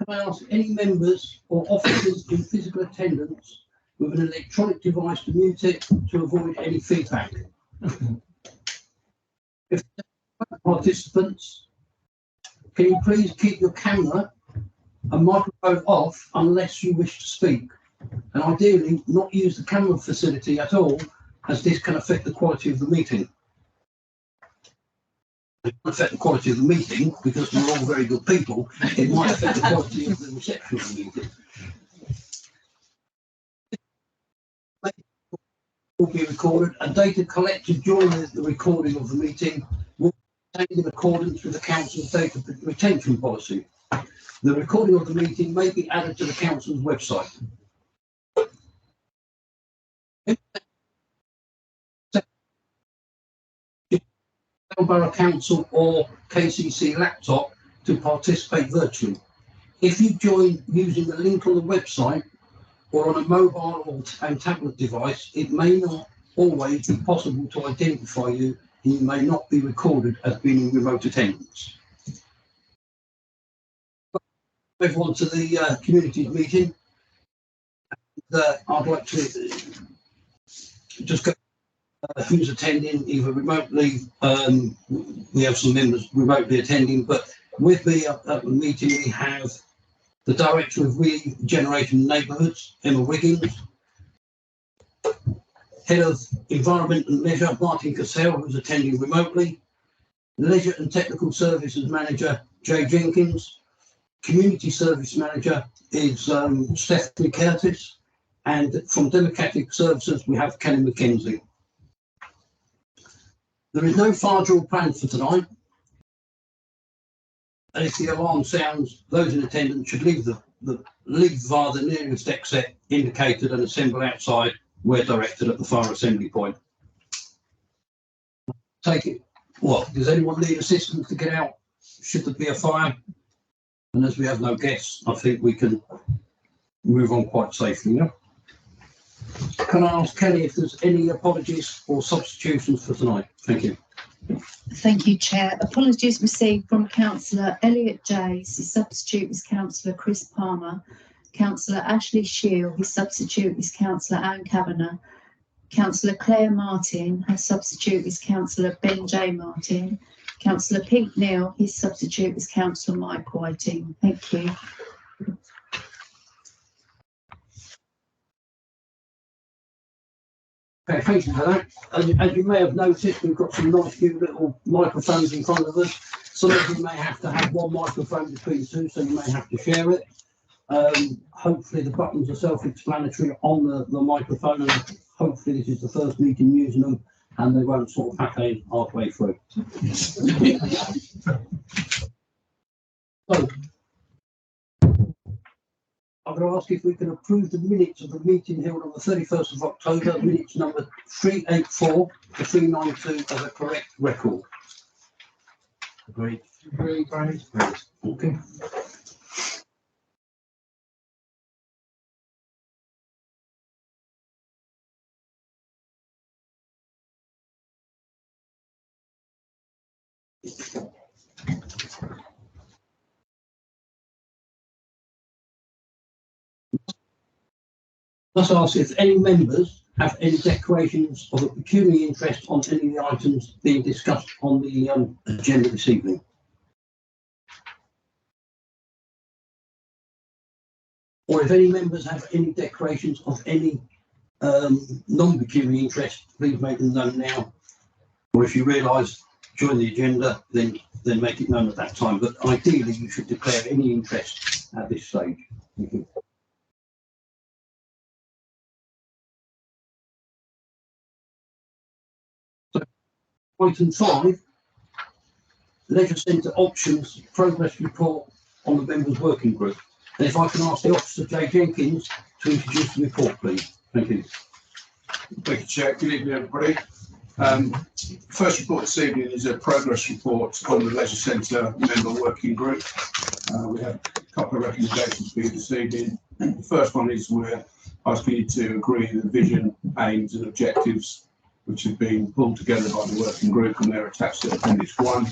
I ask any members or officers in physical attendance with an electronic device to mute it to avoid any feedback? If participants, can you please keep your camera and microphone off unless you wish to speak, and ideally not use the camera facility at all, as this can affect the quality of the meeting. It might affect the quality of the meeting because we're all very good people. It might affect the quality of the reception of the meeting. Will be recorded, and data collected during the recording of the meeting will be taken in accordance with the Council's data retention policy. The recording of the meeting may be added to the Council's website. Borough Council or KCC laptop to participate virtually. If you join using the link on the website or on a mobile and tablet device, it may not always be possible to identify you, and you may not be recorded as being in remote attendance. Everyone to the community meeting. I'd like to just go who's attending either remotely. We have some members remotely attending, but with me at the meeting we have the Director of Regeneration Neighbourhoods, Emma Wiggins, Head of Environment and Leisure, Martin Cassell, who's attending remotely, Leisure and Technical Services Manager, Jay Jenkins, Community Service Manager is Stephanie Curtis, and from Democratic Services we have Kenny McKenzie. There is no fire drill planned for tonight, and if the alarm sounds, those in attendance should leave via the nearest exit indicated and assemble outside where directed at the fire assembly point. Take it. What? Does anyone need assistance to get out should there be a fire? And as we have no guests, I think we can move on quite safely now. Can I ask Kelly if there's any apologies or substitutions for tonight? Thank you. Thank you, Chair. Apologies received from Councillor Elliot Jays. His substitute is Councillor Chris Palmer. Councillor Ashley Shield. His substitute is Councillor Anne Kavanagh. Councillor Claire Martin. Her substitute is Councillor Ben J. Martin. Councillor Pete Neal. His substitute is Councillor Mike Whiting. Thank you. Okay, thank you for that. As you may have noticed, we've got some nice new little microphones in front of us. Some of you may have to have one microphone between two, so you may have to share it. Hopefully the buttons are self-explanatory on the microphone, and hopefully this is the first meeting using them and they won't sort of hack in halfway through. So, I'm going to ask if we can approve the minutes of the meeting held on the 31st of October, minutes number 384 to 392 as a correct record. Agreed. Agreed. Okay. Let's ask if any members have any declarations of a pecuniary interest on any of the items being discussed on the agenda this evening. Or if any members have any declarations of any non-pecuniary interest, please make them known now. Or if you realise during the agenda, then make it known at that time. But ideally, you should declare any interest at this stage. Thank you. Item 5, Leisure Centre Options Progress Report on the Members Working Group. And if I can ask the Officer Jay Jenkins to introduce the report, please. Thank you. Thank you, Chair. Good evening, everybody. First report this evening is a progress report on the Leisure Centre Member Working Group. We have a couple of recommendations for you this evening. The first one is we're asking you to agree the vision, aims and objectives which have been pulled together by the working group, and they're attached to Appendix 1.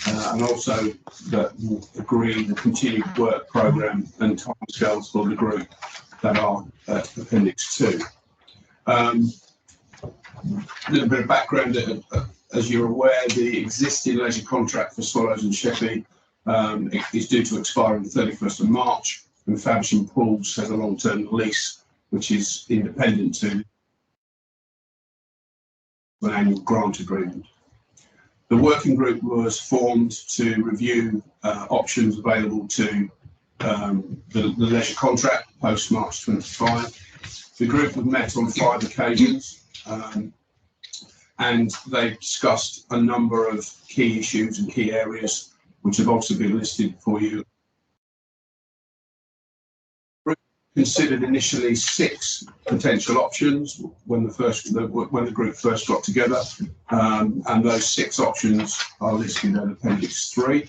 and also that will agree the continued work programme and timescales for the group that are at Appendix 2. A little bit of background, as you're aware, the existing leisure contract for Swallows and Sheppey is due to expire on the 31st of March, and Faversham Pools has a long-term lease which is independent to an annual grant agreement. The working group was formed to review options available to the leisure contract post March 25. The group have met on 5 occasions and they've discussed a number of key issues and key areas which have also been listed for you. Considered initially 6 potential options when the group first got together, and those 6 options are listed in Appendix 3.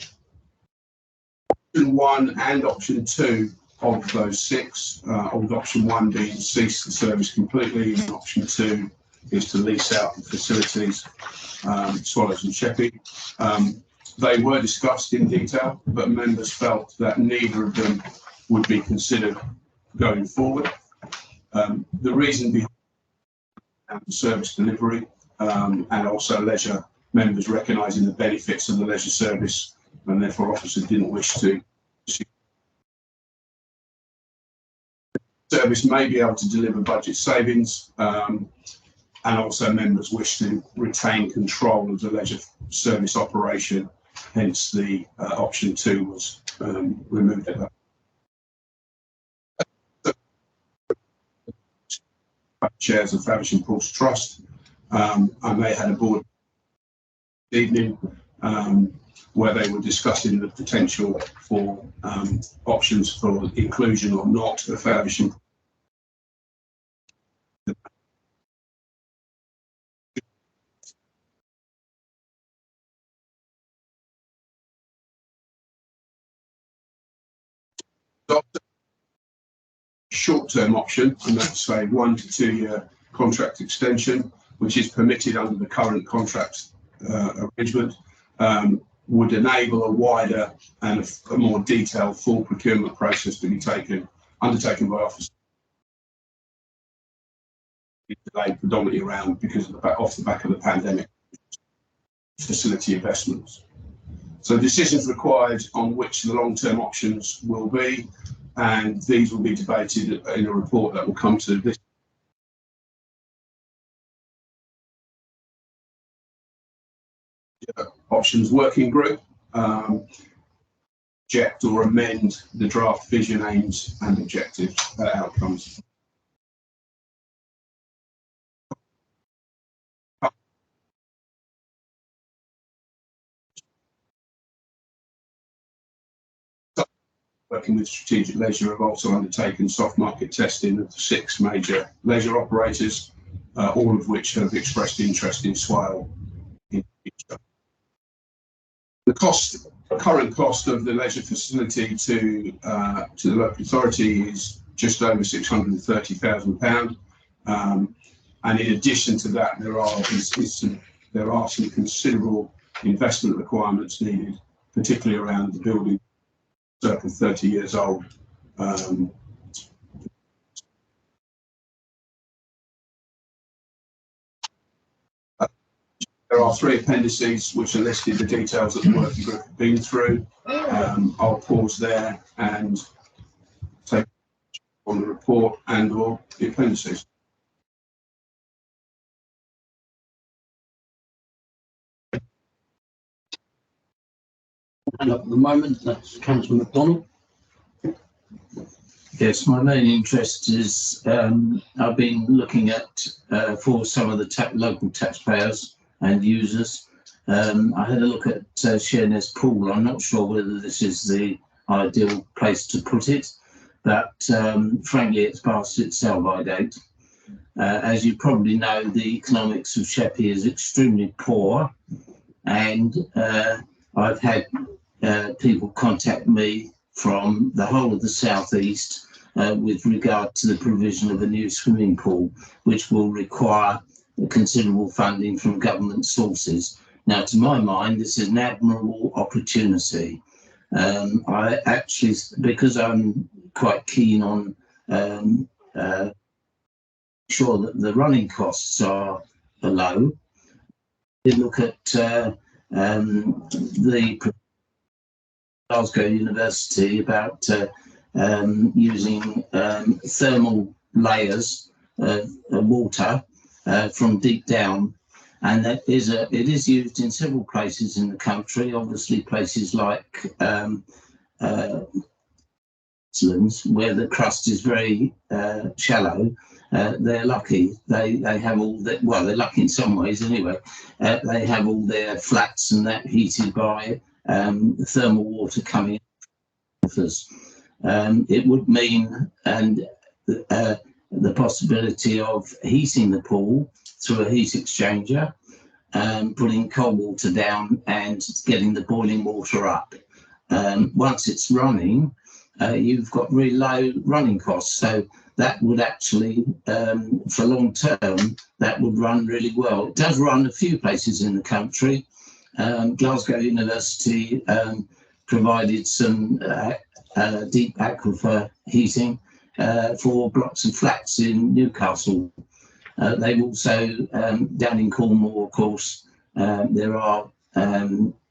Option 1 and Option 2 of those 6, with Option 1 being cease the service completely, and Option 2 is to lease out the facilities, Swallows and Sheppey. They were discussed in detail, but members felt that neither of them would be considered going forward. The reason behind service delivery and also leisure members recognising the benefits of the leisure service, and therefore officers didn't wish to. Service may be able to deliver budget savings, and also members wish to retain control of the leisure service operation, hence the Option 2 was removed at that. Chairs of Faversham Pools Trust, and they had a board evening where they were discussing the potential for options for inclusion or not of Faversham. Short-term option, and that's a 1 to 2 year contract extension, which is permitted under the current contract arrangement, would enable a wider and a more detailed full procurement process to be undertaken by officers. Delayed predominantly around because of off the back of the pandemic facility investments. So decisions required on which the long-term options will be, and these will be debated in a report that will come to this. Options working group, reject or amend the draft vision, aims and objectives outcomes. Working with Strategic Leisure have also undertaken soft market testing of 6 major leisure operators, all of which have expressed interest in Swale in the future. The current cost of the leisure facility to the local authority is just over £630,000, and in addition to that, there are some considerable investment requirements needed, particularly around the building. Circa 30 years old. There are 3 appendices which are listed the details that the working group have been through. I'll pause there and take on the report and or the appendices. And at the moment, that's Councillor McDonald. Yes, my main interest is I've been looking at for some of the local taxpayers and users. I had a look at Sheerness Pool. I'm not sure whether this is the ideal place to put it, but frankly, it's past its sell-by date. As you probably know, the economics of Sheppey is extremely poor, and I've had people contact me from the whole of the southeast with regard to the provision of a new swimming pool, which will require considerable funding from government sources. Now, to my mind, this is an admirable opportunity. I actually, because I'm quite keen on sure that the running costs are low, we look at the Glasgow University about using thermal layers of water from deep down, and it is used in several places in the country. Obviously, places like where the crust is very shallow. They're lucky. They have all that. Well, they're lucky in some ways anyway. They have all their flats and that heated by thermal water coming in. It would mean the possibility of heating the pool through a heat exchanger, putting cold water down and getting the boiling water up. Once it's running, you've got really low running costs. So that would actually, for long term, that would run really well. It does run a few places in the country. Glasgow University provided some deep aquifer heating for blocks of flats in Newcastle. They've also, down in Cornwall, of course, there are,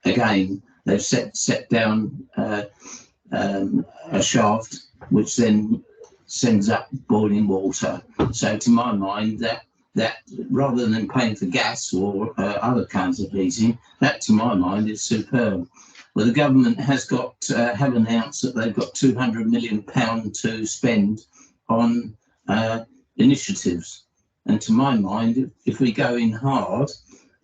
again, they've set down a shaft which then sends up boiling water. So to my mind, that rather than paying for gas or other kinds of heating, that to my mind is superb. Well, the government has have announced that they've got £200 million to spend on initiatives. And to my mind, if we go in hard,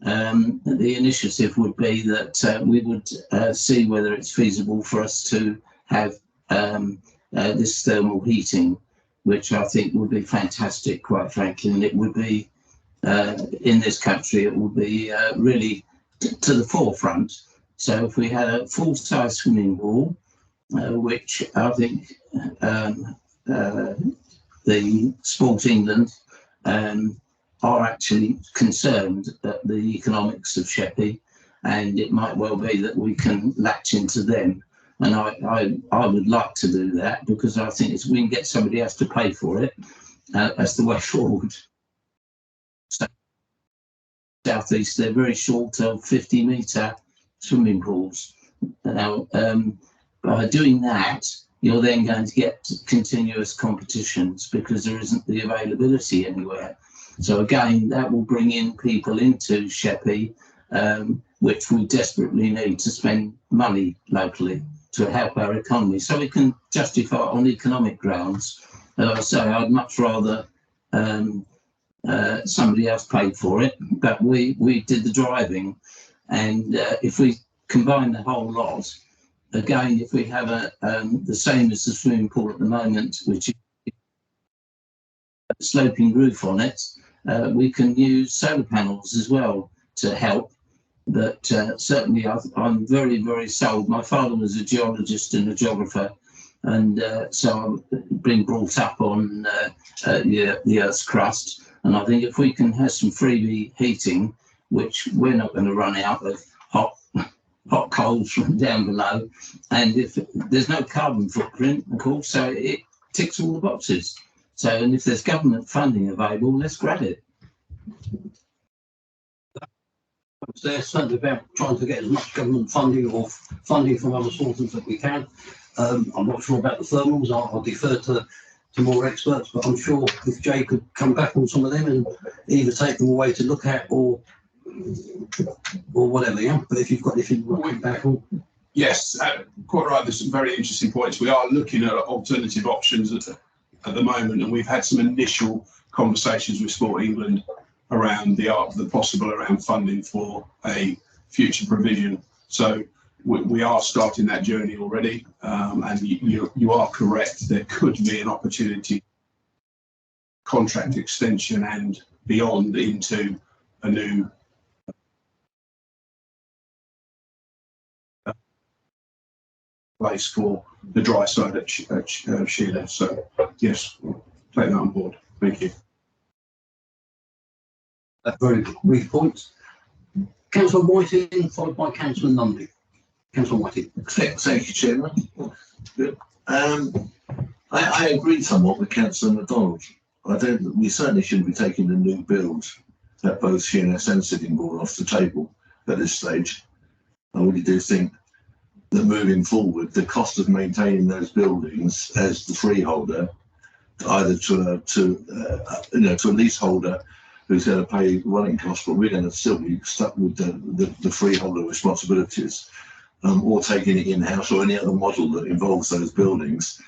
the initiative would be that we would see whether it's feasible for us to have this thermal heating, which I think would be fantastic, quite frankly, and it would be in this country, it would be really to the forefront. So if we had a full-size swimming pool, which I think the Sport England are actually concerned at the economics of Sheppey, and it might well be that we can latch into them. And I would like to do that, because I think we can get somebody else to pay for it. That's the way forward. So, South East, they're very short of 50-metre swimming pools. Now, by doing that, you're then going to get continuous competitions because there isn't the availability anywhere. So again, that will bring in people into Sheppey, which we desperately need to spend money locally to help our economy. So we can justify it on economic grounds. As I say, I'd much rather somebody else paid for it, but we did the driving. And if we combine the whole lot, again, if we have the same as the swimming pool at the moment, which is a sloping roof on it, we can use solar panels as well to help. But certainly I'm very, very sold. My father was a geologist and a geographer, and so I've been brought up on the Earth's crust. And I think if we can have some freebie heating, which we're not going to run out of hot coals from down below, and if there's no carbon footprint, of course, so it ticks all the boxes. So, and if there's government funding available, let's grab it. They're certainly about trying to get as much government funding or funding from other sources that we can. I'm not sure about the thermals. I'll defer to more experts, but I'm sure if Jay could come back on some of them and either take them away to look at or whatever, yeah. But if you've got anything to come back on. Yes, quite right. There's some very interesting points. We are looking at alternative options at the moment, and we've had some initial conversations with Sport England around the possible around funding for a future provision. So we are starting that journey already, and you are correct. There could be an opportunity, contract extension and beyond, into a new place for the dry side at Sheila. So yes, we'll take that on board. Thank you. Very brief points. Councillor Whiting, followed by Councillor Nundy. Councillor Whiting. Thank you, Chairman. Good. I agree somewhat with Councillor MacDonald. We certainly shouldn't be taking the new builds at both Sheerness and Sittingbourne off the table at this stage. I really do think that moving forward, the cost of maintaining those buildings as the freeholder, either to a leaseholder who's going to pay running costs, but we're going to still be stuck with the freeholder responsibilities, or taking it in-house, or any other model that involves those buildings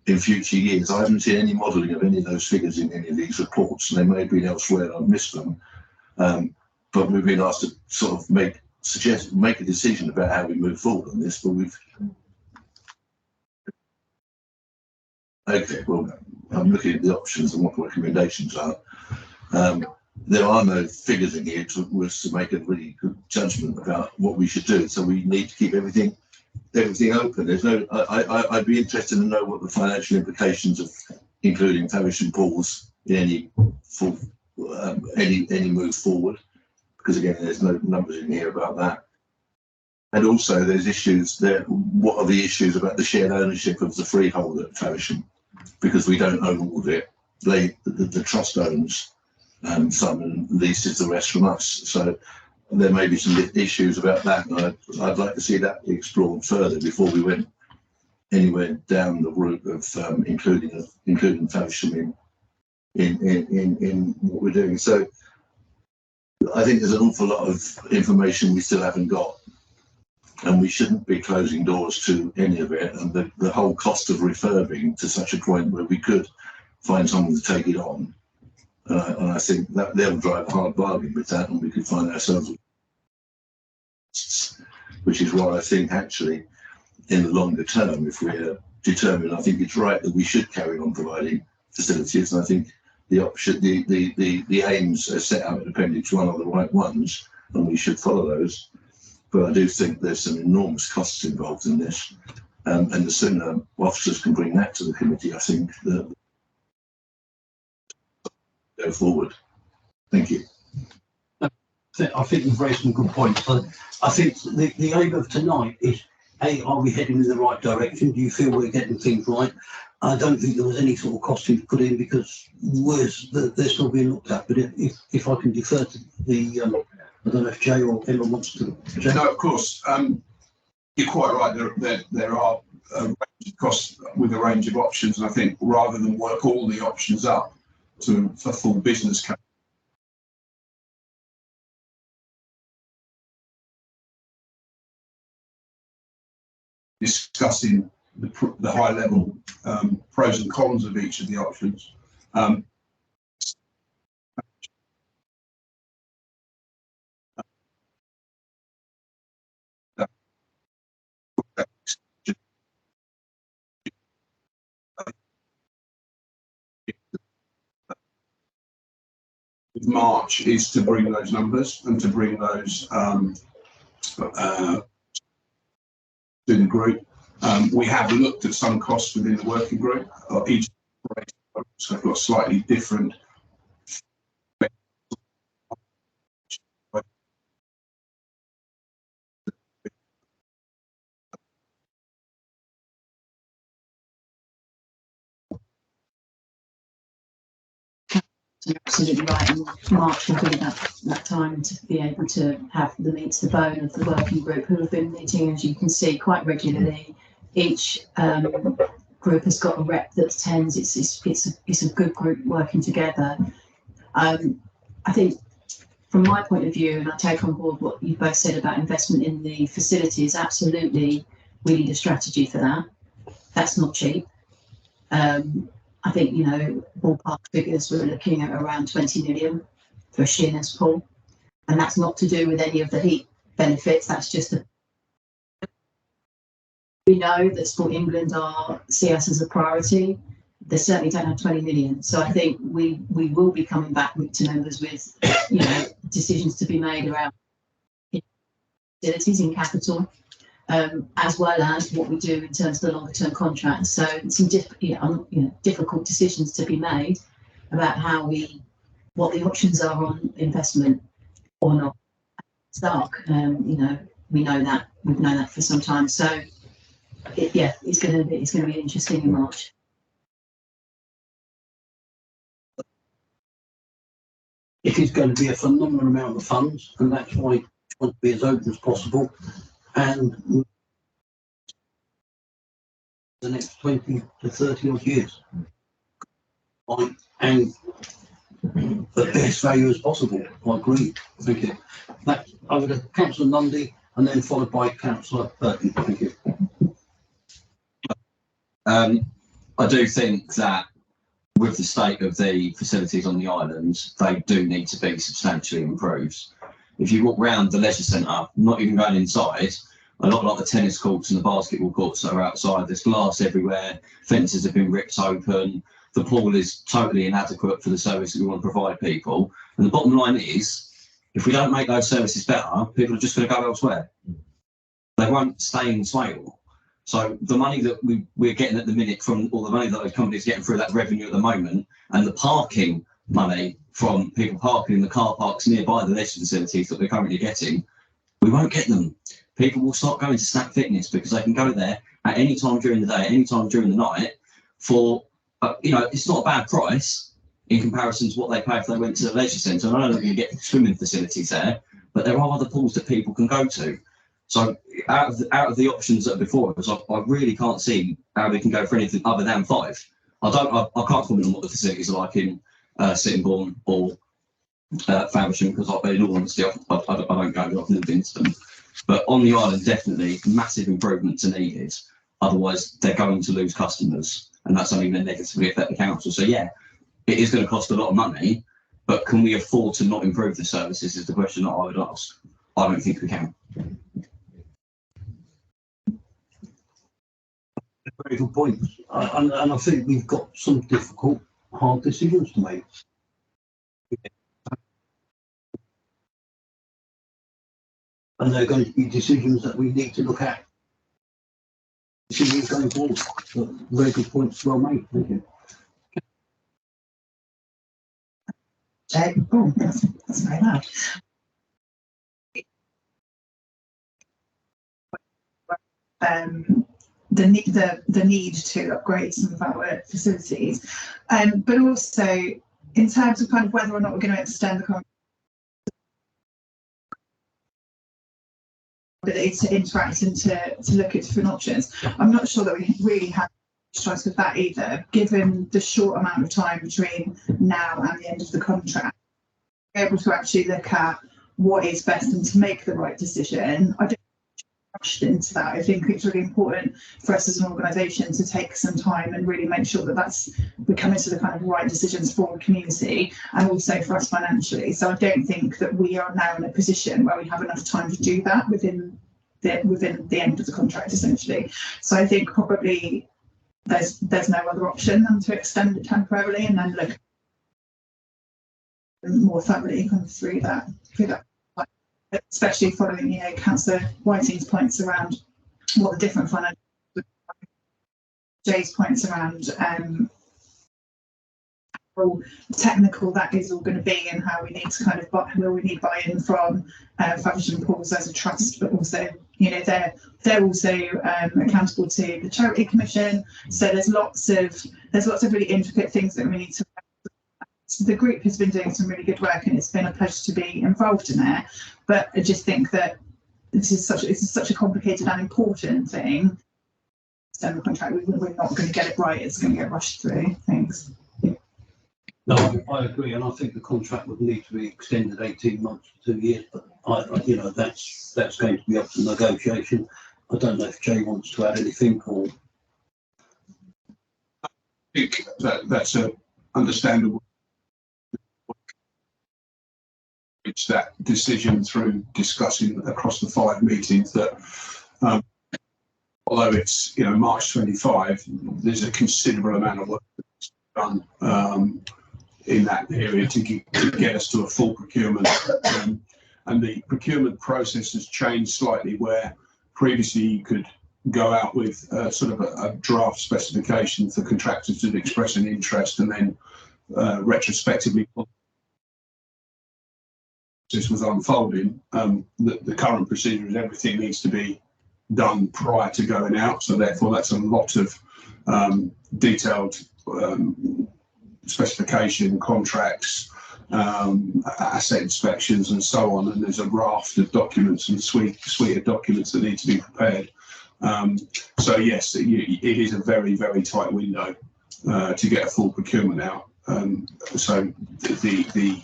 in future years. I haven't seen any modelling of any of those figures in any of these reports, and they may have been elsewhere and I've missed them. But we've been asked to sort of make a decision about how we move forward on this, but I'm looking at the options and what the recommendations are. There are no figures in here to make a really good judgment about what we should do, so we need to keep everything open. There's no. I'd be interested to know what the financial implications of including Faversham pools in any move forward, because again, there's no numbers in here about that. And also, there's issues there. What are the issues about the shared ownership of the freehold at Faversham? Because we don't own all of it. The trust owns some and leases the rest from us. So there may be some issues about that, and I'd like to see that explored further before we went anywhere down the route of including Faversham in what we're doing. So I think there's an awful lot of information we still haven't got, and we shouldn't be closing doors to any of it. And the whole cost of refurbing to such a point where we could find someone to take it on. And I think that they'll drive a hard bargain with that, and we could find ourselves, which is why I think actually in the longer term, if we're determined, I think it's right that we should carry on providing facilities. And I think the option, the aims are set out in Appendix 1 are the right ones, and we should follow those. But I do think there's some enormous costs involved in this, and the sooner officers can bring that to the committee, I think that go forward. Thank you. I think you've raised some good points. I think the aim of tonight is, are we heading in the right direction? Do you feel we're getting things right? I don't think there was any sort of costing put in, because they're still being looked at. But if I can defer to the, I don't know if Jay or Emma wants to. Jay? No, of course. You're quite right. There are a range of costs with a range of options, and I think rather than work all the options up for full business case, discussing the high level pros and cons of each of the options. March is to bring those numbers and to bring those to the group. We have looked at some costs within the working group. Each have got slightly different You're absolutely right, and March will be that time to be able to have the meat to the bone of the working group, who have been meeting, as you can see, quite regularly. Each group has got a rep that attends. It's a good group working together. I think from my point of view, and I take on board what you both said about investment in the facilities, absolutely we need a strategy for that. That's not cheap. I think, you know, ballpark figures, we're looking at around 20 million for a Sheerness pool. And that's not to do with any of the heat benefits. That's just we know that Sport England see us as a priority. They certainly don't have 20 million. So I think we will be coming back to members with, you know, decisions to be made around facilities in capital. As well as what we do in terms of the longer term contracts. So some difficult decisions to be made about what the options are on investment or not. Stark. You know, we know that, we've known that for some time. So it's going to be interesting in March. It is going to be a phenomenal amount of funds, and that's why we want to be as open as possible. And the next 20 to 30 odd years, and the best value as possible. I agree. Thank you. That's over to Councillor Mundy, and then followed by Councillor Burton. Thank you. I do think that with the state of the facilities on the island, they do need to be substantially improved. If you walk around the leisure centre, not even going inside, a lot like the tennis courts and the basketball courts that are outside, there's glass everywhere, fences have been ripped open, the pool is totally inadequate for the service that we want to provide people. And the bottom line is, if we don't make those services better, people are just going to go elsewhere. They won't stay in Swale. So the money that we're getting at the minute from all the money that those companies are getting through that revenue at the moment, and the parking money from people parking in the car parks nearby the leisure facilities that we're currently getting, we won't get them. People will start going to Snap Fitness because they can go there at any time during the day, any time during the night for, it's not a bad price in comparison to what they pay if they went to the leisure centre. And I know they're going to get swimming facilities there, but there are other pools that people can go to. So out of the options that are before us, I really can't see how we can go for anything other than 5. I can't comment on what the facilities are like in Sittingbourne or Faversham, because in all honesty, I don't go, I've never been to them. But on the island, definitely massive improvements are needed. Otherwise, they're going to lose customers, and that's only going to negatively affect the council. So yeah, it is going to cost a lot of money, but can we afford to not improve the services is the question that I would ask. I don't think we can. Very good points. And I think we've got some difficult, hard decisions to make. And they're going to be decisions that we need to look at. Decisions going forward. So, very good points, well made. Thank you. That's very loud. The need to upgrade some of our facilities, but also in terms of kind of whether or not we're going to extend the current ability to interact and to look at different options. I'm not sure that we really have choice with that either, given the short amount of time between now and the end of the contract. We're able to actually look at what is best and to make the right decision. I don't rushed into that. I think it's really important for us as an organisation to take some time and really make sure that we're coming to the kind of right decisions for the community and also for us financially. So I don't think that we are now in a position where we have enough time to do that within the end of the contract, essentially. So I think probably there's no other option than to extend it temporarily and then look more thoroughly kind of through that. Especially following, Councillor Whiting's points around what the different financial, Jay's points around how technical that is all going to be and how we need to kind of we need buy-in from Faversham Pools as a trust, but also they're also accountable to the Charity Commission. So there's lots of really intricate things that we need to. The group has been doing some really good work and it's been a pleasure to be involved in it. But I just think that this is such a complicated and important thing. Extend the contract, we're not going to get it right. It's going to get rushed through. Thanks. No, I agree, and I think the contract would need to be extended 18 months to 2 years. But that's going to be up to negotiation. I don't know if Jay wants to add anything or. I think that's a understandable. Reach that decision through discussing across the 5 meetings that although it's March 25, there's a considerable amount of work that's done in that period to get us to a full procurement, and the procurement process has changed slightly where previously you could go out with sort of a draft specification for contractors to express an interest and then retrospectively this was unfolding, the current procedure is everything needs to be done prior to going out. So therefore, that's a lot of detailed specification, contracts, asset inspections, and so on. And there's a raft of documents and suite of documents that need to be prepared. So yes, it is a very, very tight window to get a full procurement out. So the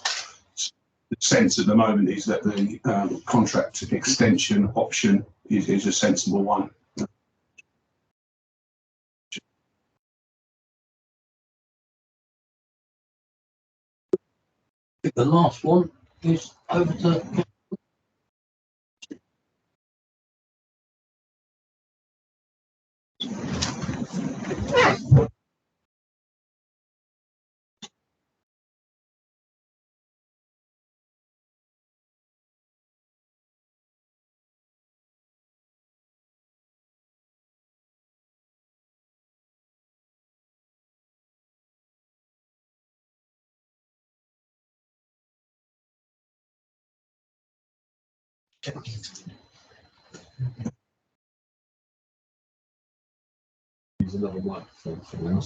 sense at the moment is that the contract extension option is a sensible one. The last one is over to. Use another microphone for now.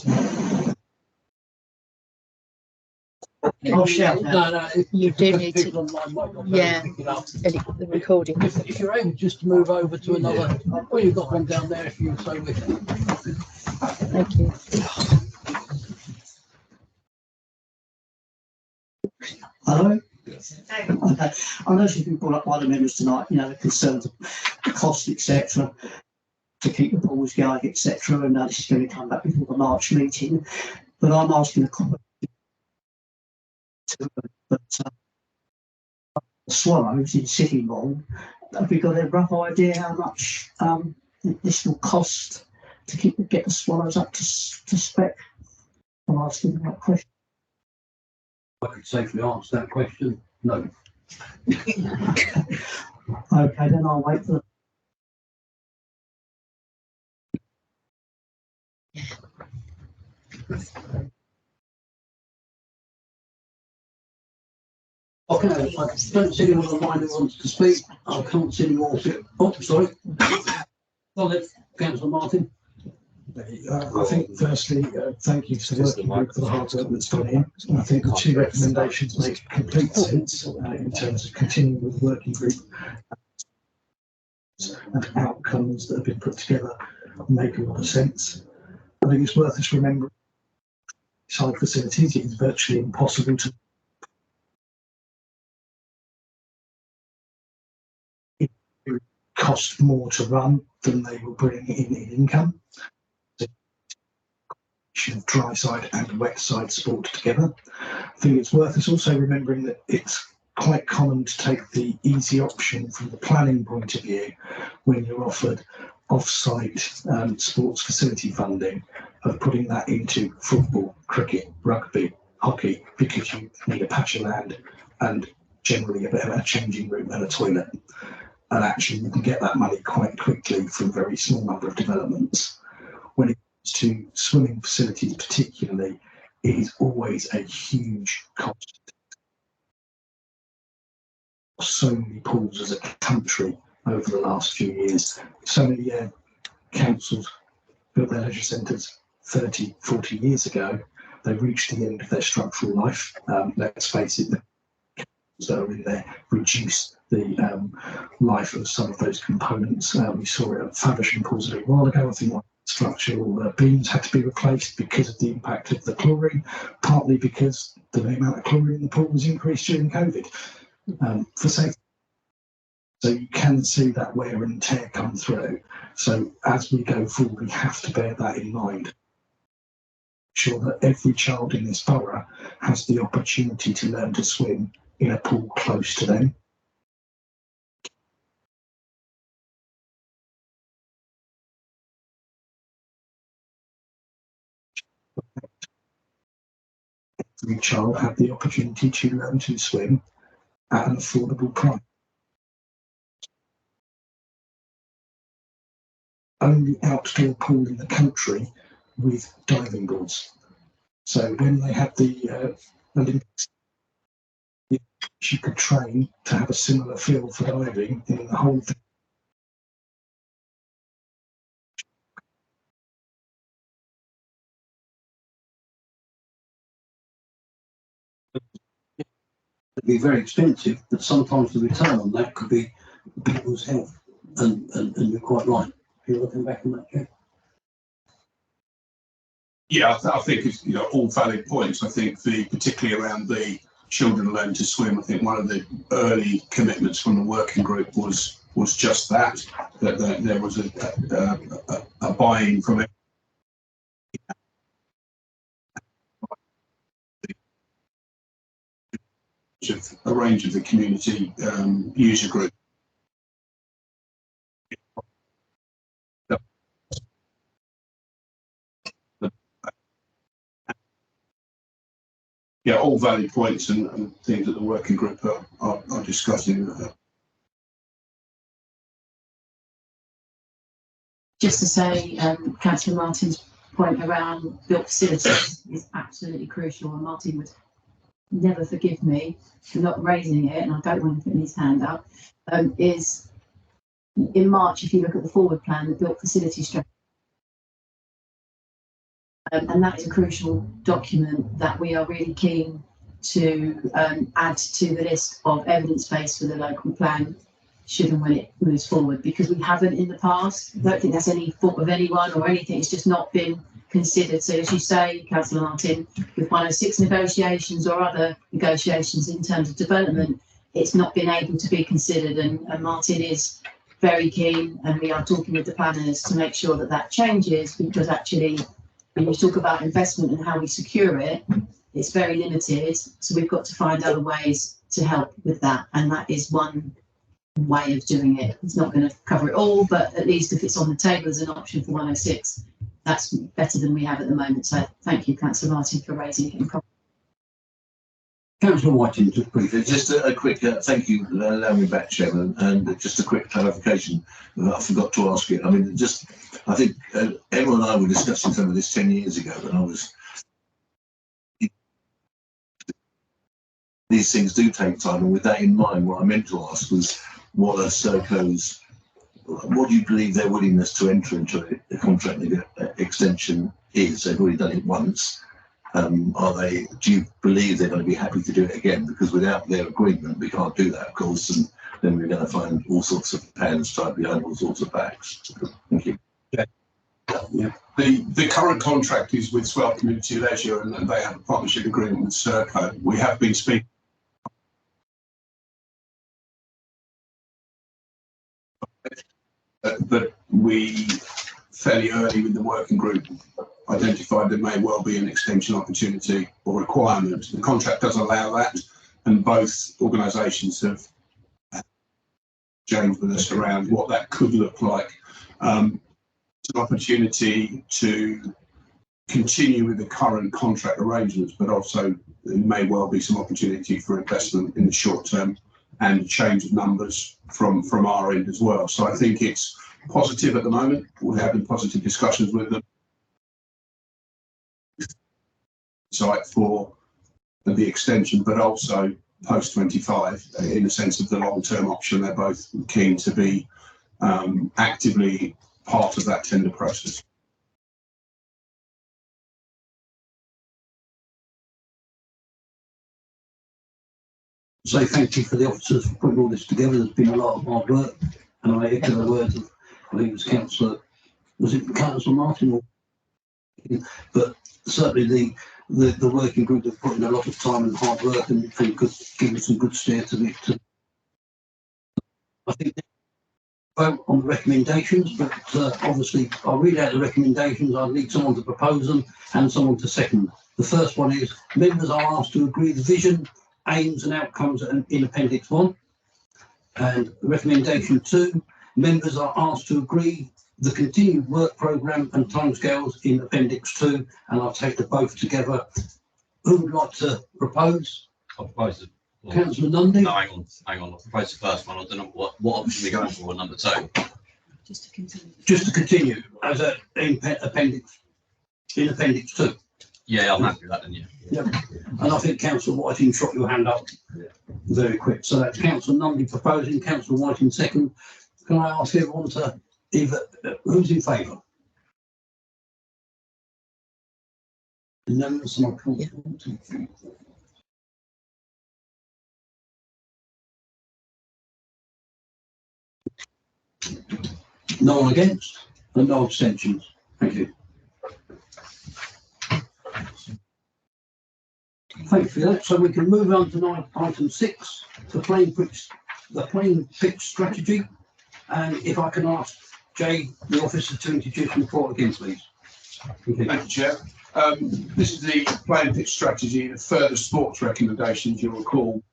Oh, shout out. No, You do need to- people online might not be Yeah. able to pick it up. The recording. If you're able just to move over to another, well, you've got one down there if you so wish. Thank you. Hello? Okay. I know she's been brought up by the members tonight, you know, the concerns of the cost, etc., to keep the pools going, etc., and this is going to come back before the March meeting. But I'm asking a comment. But the Swallows in City Mall, have we got a rough idea how much this will cost to get the Swallows up to spec? I'm asking that question. I could safely answer that question. No. Okay, then I'll wait for Okay, I don't see anyone online who wants to speak. I can't see any more. Oh, sorry. Well, Councillor Martin. I think firstly, thank you to the working group for the hard work that's gone in. I think the two recommendations make complete sense in terms of continuing with the working group and outcomes that have been put together make a lot of sense. I think it's worth us remembering side facilities, it is virtually impossible to cost more to run than they will bring in income. Of dry side and wet side sport together. I think it's worth us also remembering that it's quite common to take the easy option from the planning point of view when you're offered off-site sports facility funding of putting that into football, cricket, rugby, hockey, because you need a patch of land and generally a bit of a changing room and a toilet. And actually you can get that money quite quickly from a very small number of developments. When it comes to swimming facilities particularly, it is always a huge cost. So many pools as a country over the last few years. So many councils built their leisure centres 30, 40 years ago. They've reached the end of their structural life. Let's face it, the councils that are in there reduce the life of some of those components. We saw it at Faversham pools a little while ago. I think structural beams had to be replaced because of the impact of the chlorine, partly because the amount of chlorine in the pool was increased during COVID for safety. So you can see that wear and tear come through. So as we go forward, we have to bear that in mind. Sure that every child in this borough has the opportunity to learn to swim in a pool close to them. Every child have the opportunity to learn to swim at an affordable price. Only outdoor pool in the country with diving boards. So when they had the Olympics, the she could train to have a similar feel for diving in the whole thing. It'd be very expensive, but sometimes the return on that could be people's health. And you're quite right. You're looking back on that, Jeff. Yeah, I think it's, you know, all valid points. I think particularly around the children learning to swim, I think one of the early commitments from the working group was just that there was a buy-in from it. A range of the community user group. Yeah, all valid points and things that the working group are discussing. Just to say, Councillor Martin's point around built facilities is absolutely crucial, and Martin would never forgive me for not raising it, and I don't want him putting his hand up, is in March, if you look at the forward plan, the built facility strategy, and that is a crucial document that we are really keen to add to the list of evidence base for the local plan, should and when it moves forward, because we haven't in the past. I don't think that's any fault of anyone or anything, it's just not been considered. So as you say, Councillor Martin, with 106 negotiations or other negotiations in terms of development, it's not been able to be considered, and Martin is very keen, and we are talking with the planners to make sure that that changes, because actually when you talk about investment and how we secure it, it's very limited. So we've got to find other ways to help with that, and that is one way of doing it. It's not going to cover it all, but at least if it's on the table as an option for 106, that's better than we have at the moment. So thank you, Councillor Martin, for raising it. Councillor Whiting, just briefly. Just a quick thank you, allow me back, Chairman, and just a quick clarification that I forgot to ask it. I mean, I think Emma and I were discussing some of this 10 years ago, and I was. These things do take time, and with that in mind, what I meant to ask was, what are Serco's, what do you believe their willingness to enter into a contract extension is? They've already done it once. Do you believe they're going to be happy to do it again? Because without their agreement, we can't do that, of course, and then we're going to find all sorts of hands tied behind all sorts of backs. Thank you. Yeah. The current contract is with Swell Community Leisure, and they have a partnership agreement with Serco. We have been speaking. But we fairly early with the working group identified there may well be an extension opportunity or requirement. The contract does allow that, and both organisations have changed with us around what that could look like. It's an opportunity to continue with the current contract arrangements, but also there may well be some opportunity for investment in the short term and change of numbers from our end as well. So I think it's positive at the moment. We're having positive discussions with them. Site for the extension, but also post 25 in the sense of the long-term option. They're both keen to be actively part of that tender process. Say thank you for the officers for putting all this together. There's been a lot of hard work, and I echo the words of, I think it was Councillor Martin, but certainly the working group have put in a lot of time and hard work, and could give us some good steer to the. I think vote on the recommendations, but obviously I'll read out the recommendations. I need someone to propose them and someone to second. The first one is members are asked to agree the vision, aims and outcomes in Appendix 1. And recommendation 2, members are asked to agree the continued work programme and timescales in Appendix 2, and I'll take the both together. Who would like to propose? I'll propose it. Councillor Nundy? No, hang on. I'll propose the first one. I don't know what option we're going for, number 2. Just to continue. Just to continue as in Appendix 2. Yeah, I'm happy with that then, yeah. Yeah. And I think Councillor Whiting shot your hand up very quick. So that's Councillor Nunley proposing, Councillor Whiting second. Can I ask everyone to either, who's in favour? Unanimous, and I'll call it. No one against and no abstentions. Thank you. Thank you for that. So we can move on to item 6, the plain pitch strategy. And if I can ask Jay, the officer, to introduce the report again, please. Thank you, Chair. This is the plain pitch strategy, the further sports recommendations. You'll recall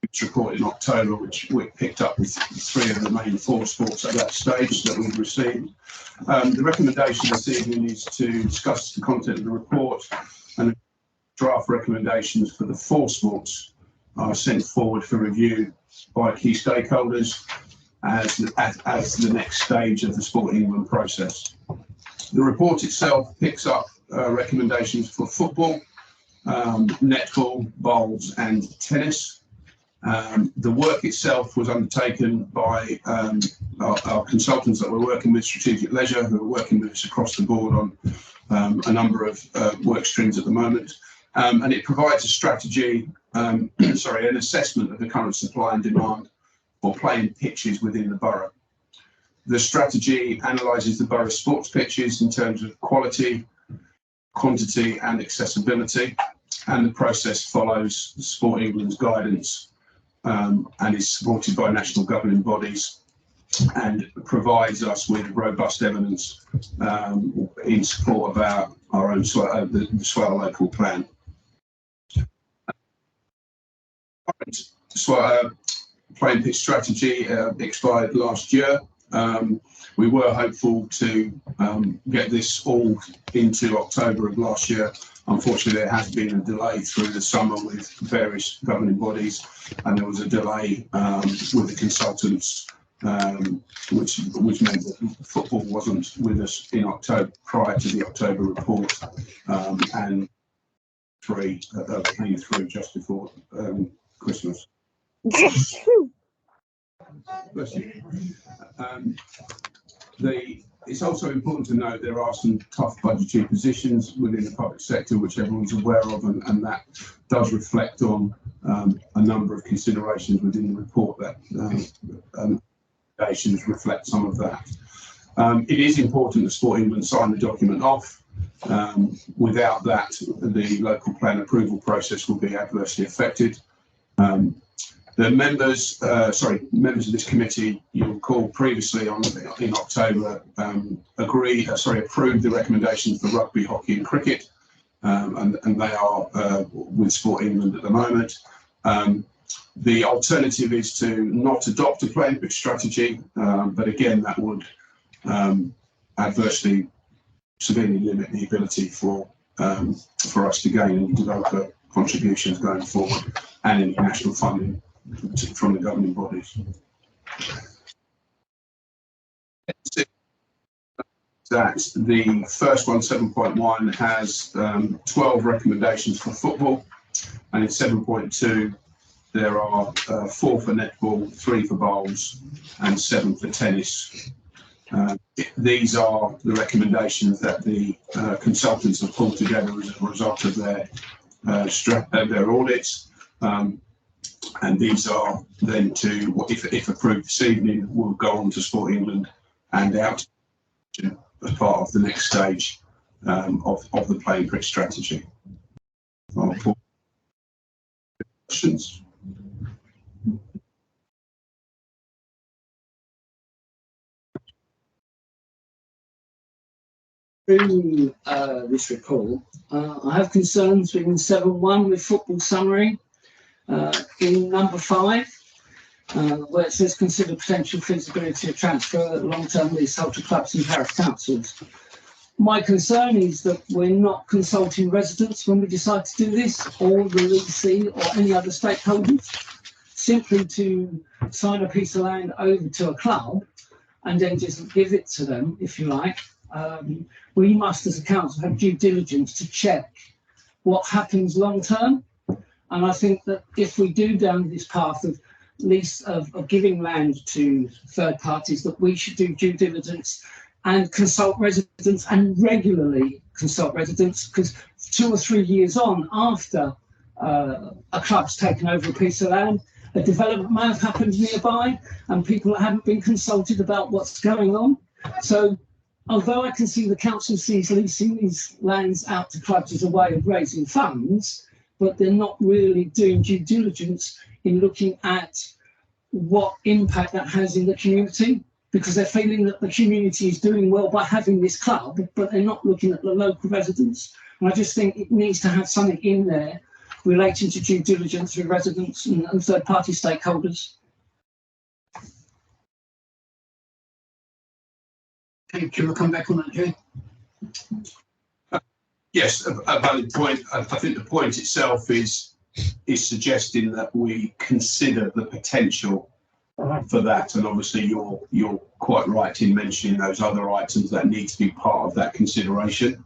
which report in October, which we picked up with 3 of the main 4 sports at that stage that we've received. The recommendation this evening is to discuss the content of the report, and draft recommendations for the 4 sports are sent forward for review by key stakeholders as the next stage of the Sport England process. The report itself picks up recommendations for football, netball, bowls and tennis. The work itself was undertaken by our consultants that we're working with, Strategic Leisure, who are working with us across the board on a number of work streams at the moment. And it provides a strategy, an assessment of the current supply and demand for playing pitches within the borough. The strategy analyses the borough's sports pitches in terms of quality, quantity and accessibility, and the process follows Sport England's guidance and is supported by national governing bodies and provides us with robust evidence in support of our own the Swale local plan. Plain pitch strategy expired last year. We were hopeful to get this all into October of last year. Unfortunately, there has been a delay through the summer with various governing bodies, and there was a delay with the consultants, which meant that football wasn't with us in October prior to the October report, and came through just before Christmas. Bless you. It's also important to note there are some tough budgetary positions within the public sector, which everyone's aware of, and that does reflect on a number of considerations within the report that recommendations reflect some of that. It is important that Sport England sign the document off. Without that, the local plan approval process will be adversely affected. The members of this committee, you'll recall previously in October, approved the recommendations for rugby, hockey and cricket, and they are with Sport England at the moment. The alternative is to not adopt a plain pitch strategy, but again, that would adversely, severely limit the ability for us to gain any developer contributions going forward and any national funding from the governing bodies. That the first one, 7.1, has 12 recommendations for football, and in 7.2 there are 4 for netball, 3 for bowls and 7 for tennis. These are the recommendations that the consultants have pulled together as a result of their audits. And these are then if approved this evening, will go on to Sport England and out as part of the next stage of the plain pitch strategy. Questions? Through this report, I have concerns in 7.1 with football summary. In number 5, where it says consider potential feasibility of transfer long-term leasehold to clubs and parish councils. My concern is that we're not consulting residents when we decide to do this, or the leasee or any other stakeholders. Simply to sign a piece of land over to a club and then just give it to them, if you like, we must as a council have due diligence to check what happens long term. And I think that if we do down this path of giving land to third parties, that we should do due diligence and consult residents and regularly consult residents, because 2 or 3 years on after a club's taken over a piece of land, a development may have happened nearby and people haven't been consulted about what's going on. So although I can see the council sees leasing these lands out to clubs as a way of raising funds, but they're not really doing due diligence in looking at what impact that has in the community, because they're feeling that the community is doing well by having this club, but they're not looking at the local residents. And I just think it needs to have something in there relating to due diligence with residents and third-party stakeholders. Thank you. We'll come back on that, Jay. Yes, a valid point. I think the point itself is suggesting that we consider the potential for that, and obviously you're quite right in mentioning those other items that need to be part of that consideration.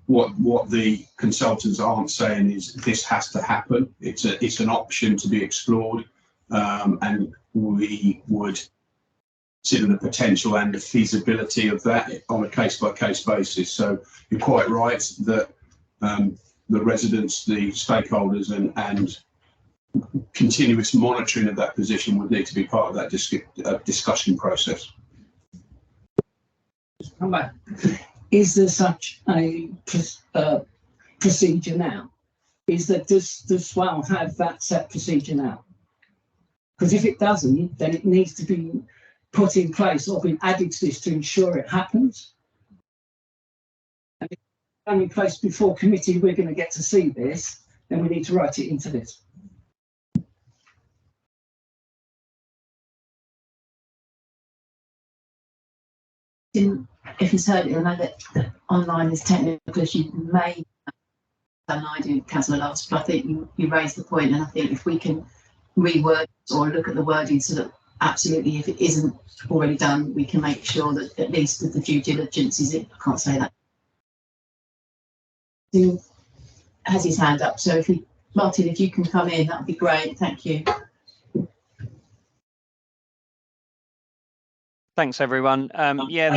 What the consultants aren't saying is this has to happen. It's an option to be explored, and we would consider the potential and the feasibility of that on a case-by-case basis. So you're quite right that the residents, the stakeholders, and continuous monitoring of that position would need to be part of that discussion process. Come back. Is there such a procedure now? Does Swale have that set procedure now? Because if it doesn't, then it needs to be put in place or be added to this to ensure it happens. And if it's done in place before committee, we're going to get to see this, then we need to write it into this. If it's heard it, I know that online is technical issue. You may have an idea, Councillor Last, but I think you raised the point, and I think if we can reword or look at the wording so that absolutely, if it isn't already done, we can make sure that at least that the due diligence is it. I can't say that. He has his hand up, so Martin, if you can come in, that would be great. Thank you. Thanks, everyone. Yeah,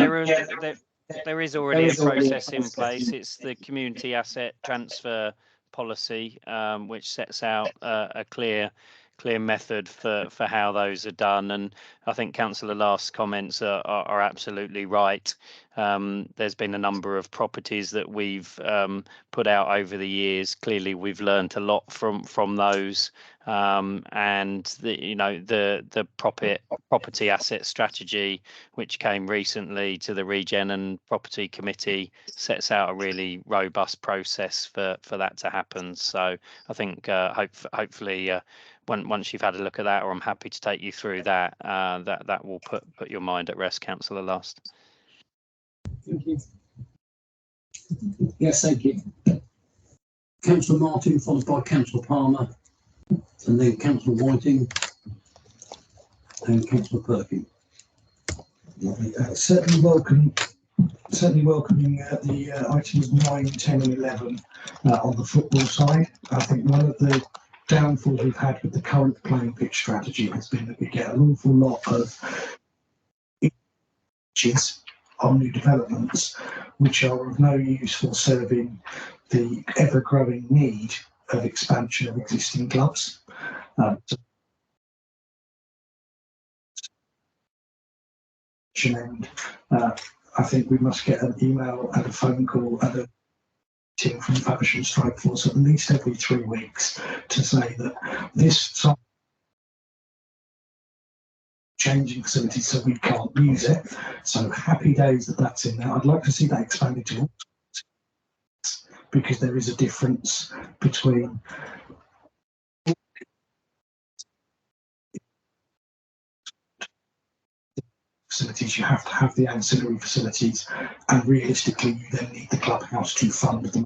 there is already a process in place. It's the community asset transfer policy, which sets out a clear method for how those are done. And I think Councillor Last's comments are absolutely right. There's been a number of properties that we've put out over the years. Clearly, we've learned a lot from those. And the property asset strategy, which came recently to the Regen and Property Committee, sets out a really robust process for that to happen. So I think hopefully once you've had a look at that, or I'm happy to take you through that, that will put your mind at rest, Councillor Last. Thank you. Yes, thank you. Councillor Martin, followed by Councillor Palmer, and then Councillor Whiting and Councillor Perkins. Certainly welcoming the items 9, 10 and 11 on the football side. I think one of the downfalls we've had with the current playing pitch strategy has been that we get an awful lot of pitches on new developments which are of no use for serving the ever-growing need of expansion of existing clubs. And I think we must get an email and a phone call and a meeting from Faversham Strike Force at least every 3 weeks to say that this changing facilities so we can't use it. So happy days that that's in there. I'd like to see that expanded to all, because there is a difference between facilities. You have to have the ancillary facilities, and realistically you then need the clubhouse to fund them.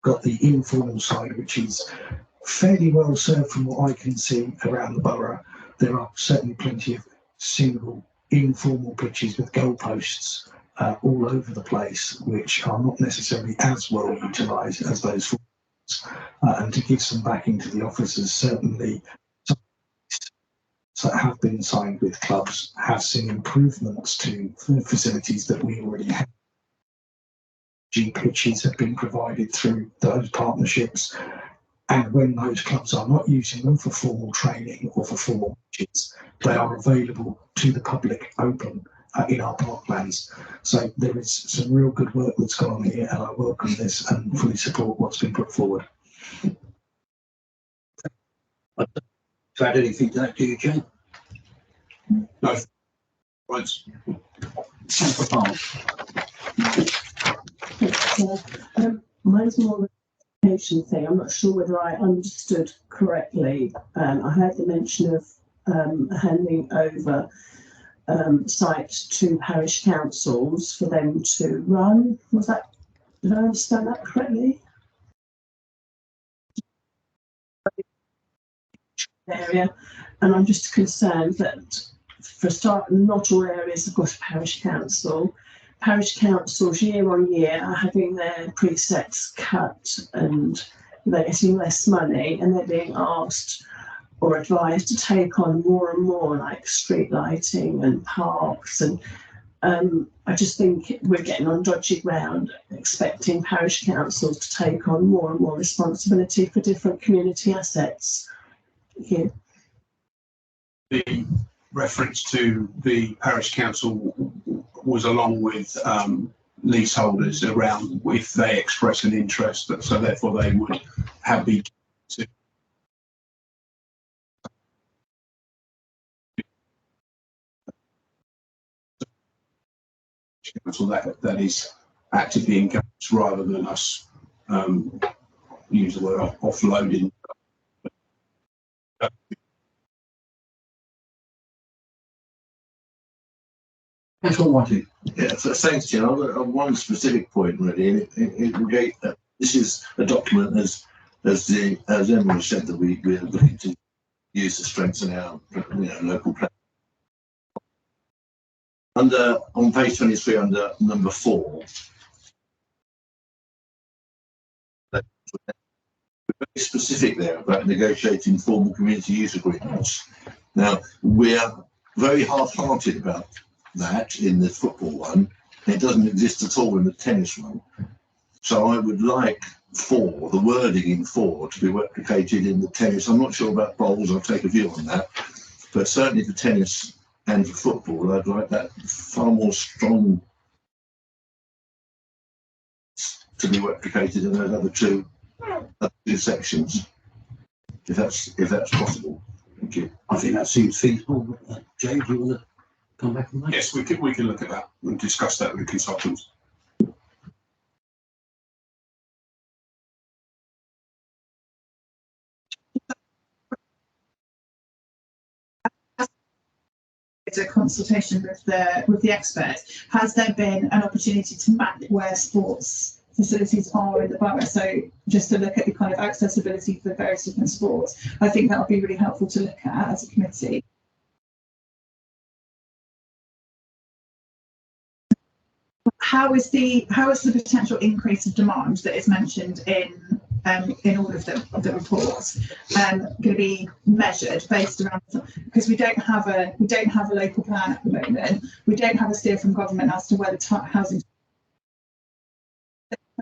Got the informal side, which is fairly well served from what I can see around the borough. There are certainly plenty of single informal pitches with goalposts all over the place, which are not necessarily as well utilised as those and to give some backing to the officers. Certainly that have been signed with clubs have seen improvements to facilities that we already have. G pitches have been provided through those partnerships, and when those clubs are not using them for formal training or for formal pitches, they are available to the public open in our parklands. So there is some real good work that's gone on here, and I welcome this and fully support what's been put forward. To add anything to that, do you, Jane? No. Right. Mine's more of an education thing. I'm not sure whether I understood correctly. I heard the mention of handing over sites to parish councils for them to run. Was that? Did I understand that correctly? Area, and I'm just concerned that for a start, not all areas have got a parish council. Parish councils year on year are having their presets cut and they're getting less money, and they're being asked or advised to take on more and more, like street lighting and parks, and I just think we're getting on dodgy ground expecting parish councils to take on more and more responsibility for different community assets. Here. The reference to the parish council was along with leaseholders around if they express an interest, so therefore they would have been to council that is actively engaged rather than us use the word offloading. That's what I wanted. Yeah, so thanks, Jim. I've got one specific point really. This is a document as Emma said that we're looking to use to strengthen our local plan. On page 23 under number 4, we're very specific there about negotiating formal community use agreements. Now we're very half-hearted about that in the football one. It doesn't exist at all in the tennis one. So I would like the wording in 4 to be replicated in the tennis. I'm not sure about bowls, I'll take a view on that, but certainly for tennis and for football, I'd like that far more strong to be replicated in those other two sections, if that's possible. Thank you. I think that seems feasible. Jane, do you want to come back on that? Yes, we can look at that and discuss that with consultants. A consultation with the experts. Has there been an opportunity to map where sports facilities are in the borough? So just to look at the kind of accessibility for various different sports, I think that would be really helpful to look at as a committee. How is the potential increase of demand that is mentioned in all of the reports going to be measured based around, because we don't have a local plan at the moment. We don't have a steer from government as to where the housing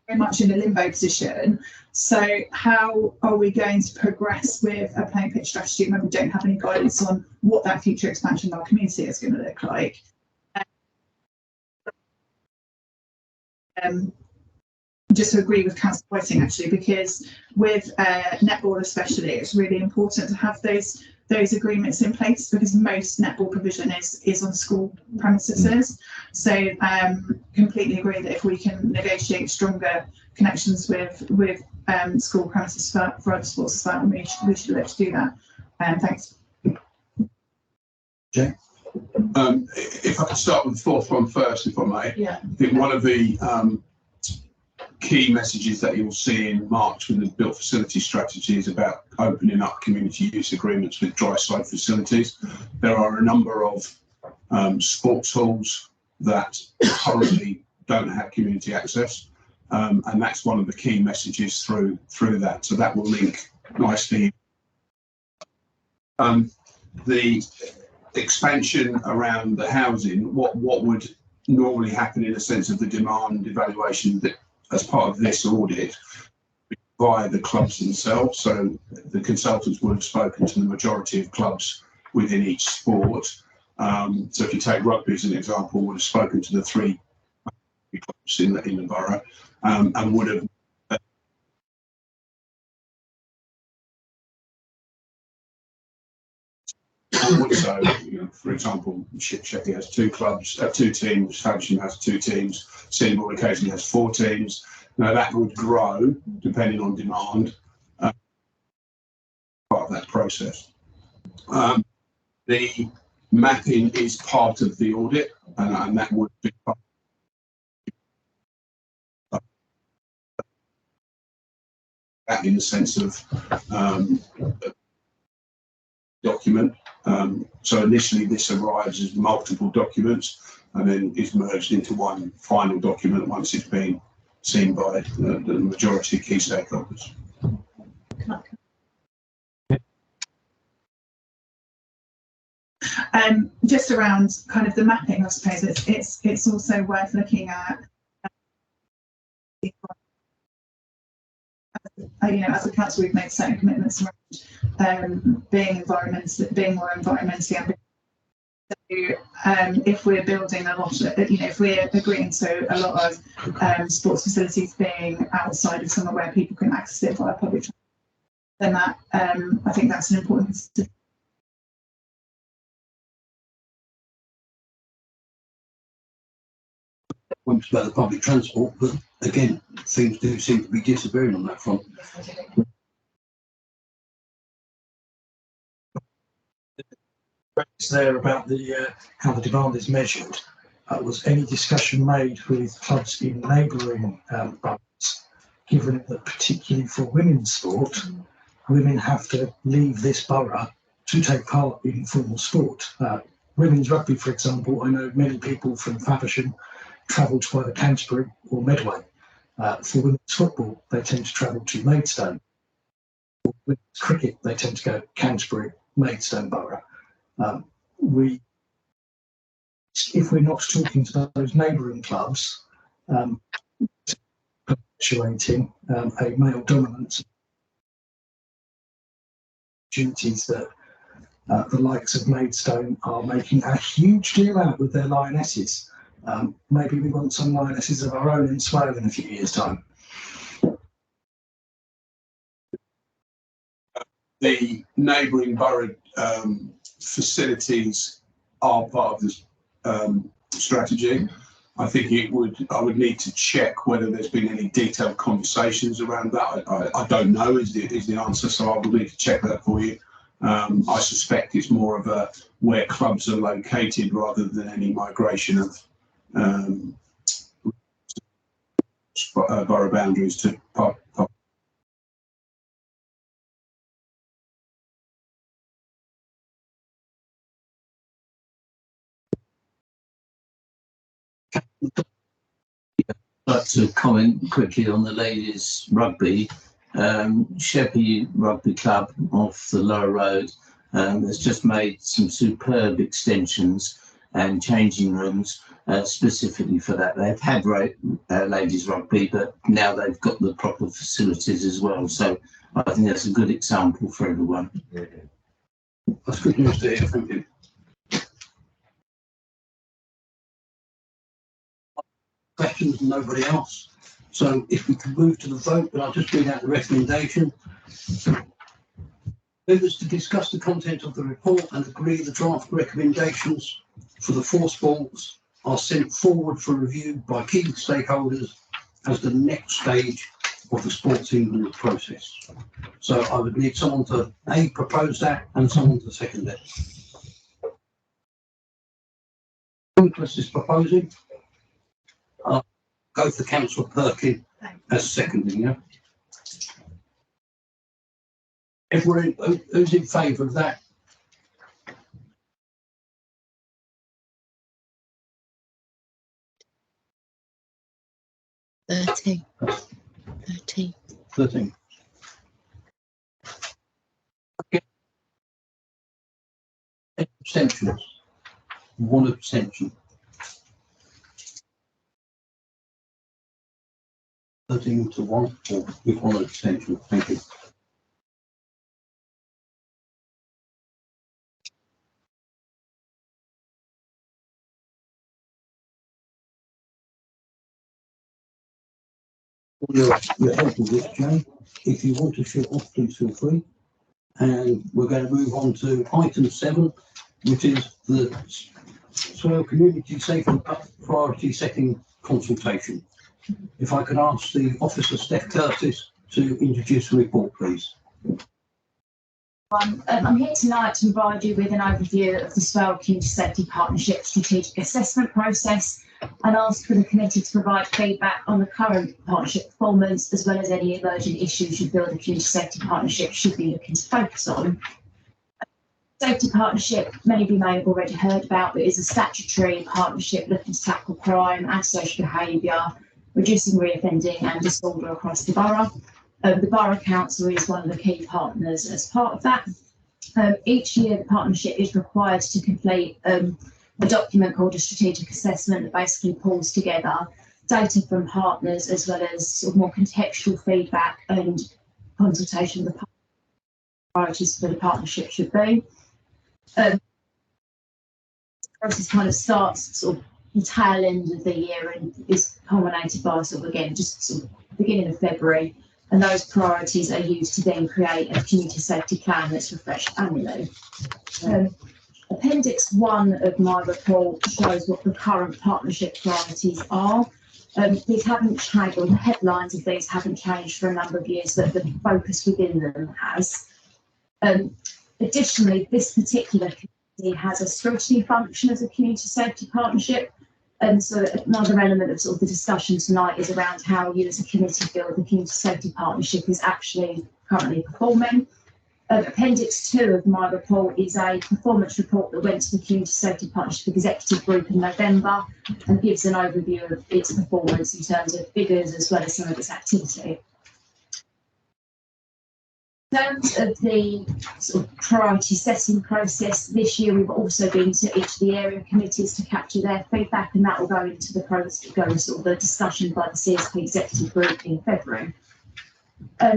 very much in a limbo position. So how are we going to progress with a playing pitch strategy when we don't have any guidance on what that future expansion of our community is going to look like? Just to agree with Councillor Whiting actually, because with netball especially, it's really important to have those agreements in place, because most netball provision is on school premises. So completely agree that if we can negotiate stronger connections with school premises for other sports as well, we should look to do that. Thanks. Jay? If I could start with the fourth one first, if I may. Yeah. I think one of the key messages that you'll see in March with the built facility strategy is about opening up community use agreements with dry side facilities. There are a number of sports halls that currently don't have community access. And that's one of the key messages through that. So that will link nicely. The expansion around the housing, what would normally happen in a sense of the demand evaluation that as part of this audit via the clubs themselves. So the consultants would have spoken to the majority of clubs within each sport. So if you take rugby as an example, would have spoken to the 3 clubs in the borough, and would have also, for example, Sheppey has 2 clubs, 2 teams, Faversham has 2 teams, Seymour occasionally has 4 teams. Now that would grow depending on demand, part of that process. The mapping is part of the audit, and that would be part of that in the sense of document. So initially this arrives as multiple documents and then is merged into one final document once it's been seen by the majority of key stakeholders. Just around kind of the mapping, I suppose it's also worth looking at. As a council, we've made certain commitments around being more environmentally ambitious. So, if we're building a lot of, if we're agreeing to a lot of sports facilities being outside of somewhere where people can access it via public transport, then that I think that's an important consideration. Points about the public transport, but again, things do seem to be disappearing on that front. It's there about the how the demand is measured. Was any discussion made with clubs in neighbouring boroughs, given that particularly for women's sport, women have to leave this borough to take part in formal sport? Women's rugby, for example, I know many people from Faversham travel to either Canterbury or Medway. For women's football, they tend to travel to Maidstone. For women's cricket, they tend to go Canterbury, Maidstone Borough. If we're not talking to those neighbouring clubs, perpetuating a male dominance, duties that the likes of Maidstone are making a huge deal out with their lionesses. Maybe we want some lionesses of our own in Swale in a few years' time. The neighbouring borough facilities are part of this strategy. I think I would need to check whether there's been any detailed conversations around that. I don't know is the answer, so I will need to check that for you. I suspect it's more of a where clubs are located rather than any migration of borough boundaries to pub. I'd like to comment quickly on the ladies' rugby. Sheppey Rugby Club off the Lower Road has just made some superb extensions and changing rooms specifically for that. They've had ladies' rugby, but now they've got the proper facilities as well. So I think that's a good example for everyone. That's good news to hear. Thank you. Questions and nobody else. So if we can move to the vote, but I'll just read out the recommendation. Members to discuss the content of the report and agree the draft recommendations for the 4 sports are sent forward for review by key stakeholders as the next stage of the Sports England process. So I would need someone to propose that and someone to second it. Nicholas is proposing. Go for Councillor Perkin as seconding, yeah? Who's in favour of that? 13. 13. Okay. Abstentions. 1 abstention. 13 to 1, or with 1 abstention. Thank you. Your help with this, Jay. If you want to shut off, please feel free. And we're going to move on to item 7, which is the Swale Community Safety Priority Setting Consultation. If I could ask the Officer Steph Curtis to introduce the report, please. I'm here tonight to provide you with an overview of the Swale Community Safety Partnership Strategic Assessment Process and ask for the committee to provide feedback on the current partnership performance as well as any emerging issues you feel the Community Safety Partnership should be looking to focus on. Safety Partnership, many of you may have already heard about, but is a statutory partnership looking to tackle crime, antisocial behaviour, reducing reoffending and disorder across the borough. The Borough Council is one of the key partners as part of that. Each year, the partnership is required to complete a document called a strategic assessment that basically pulls together data from partners as well as sort of more contextual feedback and consultation of the priorities for the partnership should be. The process kind of starts sort of the tail end of the year and is culminated by sort of again just sort of beginning of February, and those priorities are used to then create a community safety plan that's refreshed annually. Appendix 1 of my report shows what the current partnership priorities are. These haven't changed, or the headlines of these haven't changed for a number of years, but the focus within them has. Additionally, this particular committee has a scrutiny function as a community safety partnership. And so another element of sort of the discussion tonight is around how you as a committee feel the community safety partnership is actually currently performing. Appendix 2 of my report is a performance report that went to the Community Safety Partnership Executive Group in November and gives an overview of its performance in terms of figures as well as some of its activity. In terms of the sort of priority setting process, this year we've also been to each of the area committees to capture their feedback, and that will go into the process, sort of the discussion by the CSP Executive Group in February.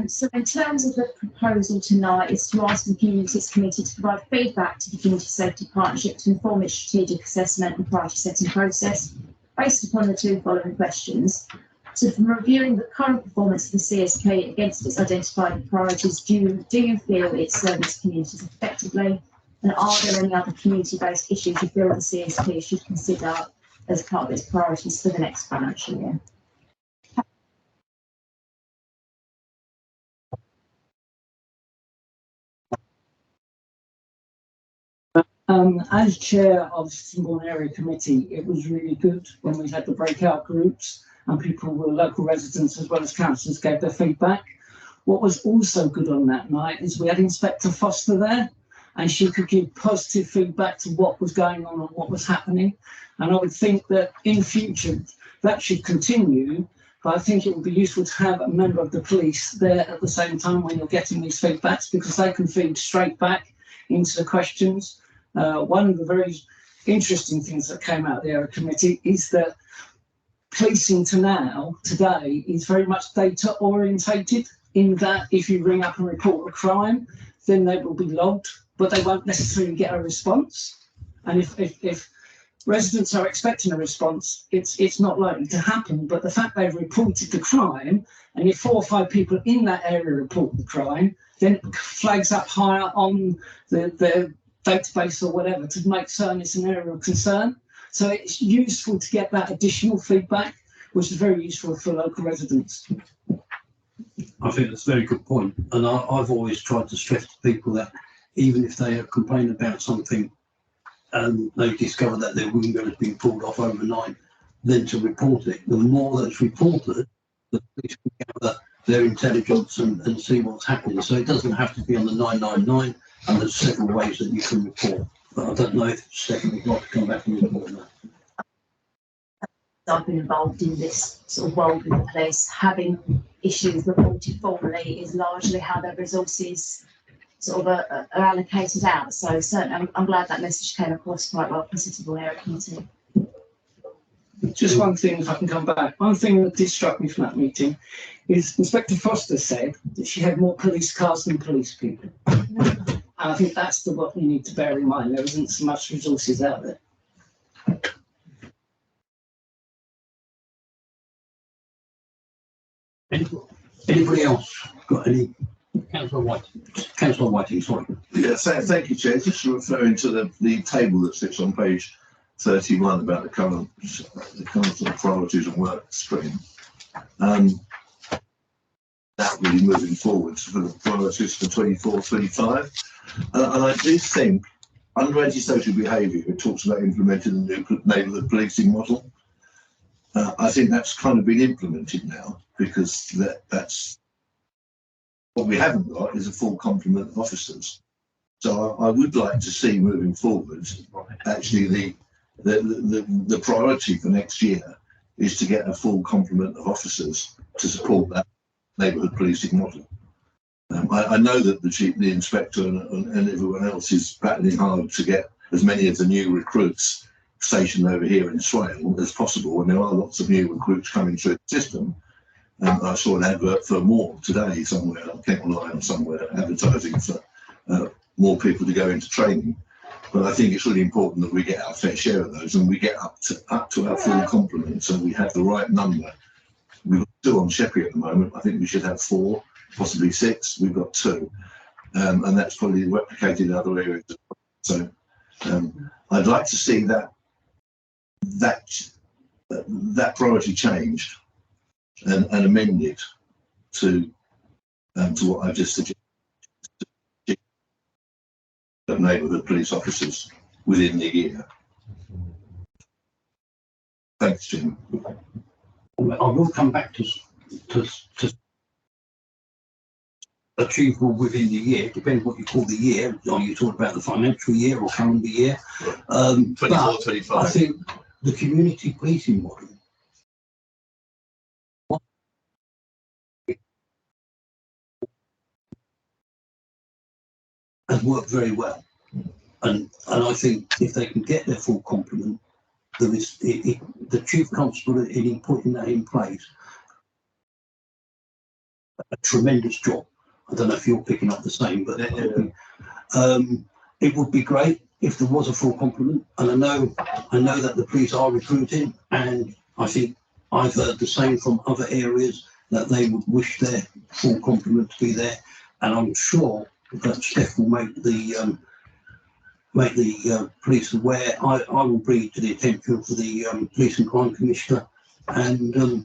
So in terms of the proposal tonight is to ask the Communities Committee to provide feedback to the Community Safety Partnership to inform its strategic assessment and priority setting process based upon the 2 following questions. So from reviewing the current performance of the CSP against its identified priorities, do you feel it's serving its communities effectively? And are there any other community-based issues you feel the CSP should consider as part of its priorities for the next financial year? As chair of the Sittingbourne Area Committee, it was really good when we had the breakout groups and people were local residents as well as councillors gave their feedback. What was also good on that night is we had Inspector Foster there, and she could give positive feedback to what was going on and what was happening. And I would think that in future that should continue, but I think it would be useful to have a member of the police there at the same time when you're getting these feedbacks, because they can feed straight back into the questions. One of the very interesting things that came out of the area committee is that policing today is very much data orientated, in that if you ring up and report a crime, then they will be logged, but they won't necessarily get a response. And if residents are expecting a response, it's not likely to happen. But the fact they've reported the crime, and if 4 or 5 people in that area report the crime, then it flags up higher on the database or whatever to make certain it's an area of concern. So it's useful to get that additional feedback, which is very useful for local residents. I think that's a very good point. And I've always tried to stress to people that even if they complain about something and they discover that their window has been pulled off overnight, then to report it. The more that's reported, the police can gather their intelligence and see what's happening. So it doesn't have to be on the 999, and there's several ways that you can report. But I don't know if Stephen would like to come back and report on that. I've been involved in this sort of world with the police, having issues reported formally is largely how their resources sort of are allocated out. So certainly I'm glad that message came across quite well, considerable area committee. Just one thing, if I can come back, one thing that did struck me from that meeting is Inspector Foster said that she had more police cars than police people. And I think that's what we need to bear in mind. There isn't so much resources out there. Anybody else got any? Councillor Whiting, sorry. Yeah, thank you, Chair. Just referring to the table that sits on page 31 about the current sort of priorities and work stream. That really moving forward for the priorities for 24-25. And I do think under antisocial behaviour, it talks about implementing the new neighbourhood policing model. I think that's kind of been implemented now, because that's what we haven't got is a full complement of officers. So I would like to see moving forward, actually the priority for next year is to get a full complement of officers to support that neighbourhood policing model. I know that the inspector and everyone else is battling hard to get as many of the new recruits stationed over here in Swale as possible, and there are lots of new recruits coming through the system. I saw an advert for more today somewhere, I think online or somewhere, advertising for more people to go into training. But I think it's really important that we get our fair share of those, and we get up to our full complement, so we have the right number. We've got 2 on Sheppey at the moment. I think we should have 4, possibly 6. We've got 2, and that's probably replicated in other areas. So I'd like to see that priority changed and amended to what I've just suggested. Of neighbourhood police officers within the year. Thanks, Jim. I will come back to achievable within the year, depending what you call the year. Are you talking about the financial year or calendar year? 24-25. I think the community policing model has worked very well, and I think if they can get their full complement, there is the chief constable in putting that in place a tremendous job. I don't know if you're picking up the same, but it would be great if there was a full complement. And I know that the police are recruiting, and I think I've heard the same from other areas that they would wish their full complement to be there, and I'm sure that Steph will make the police aware. I will bring it to the attention of the Police and Crime Commissioner, and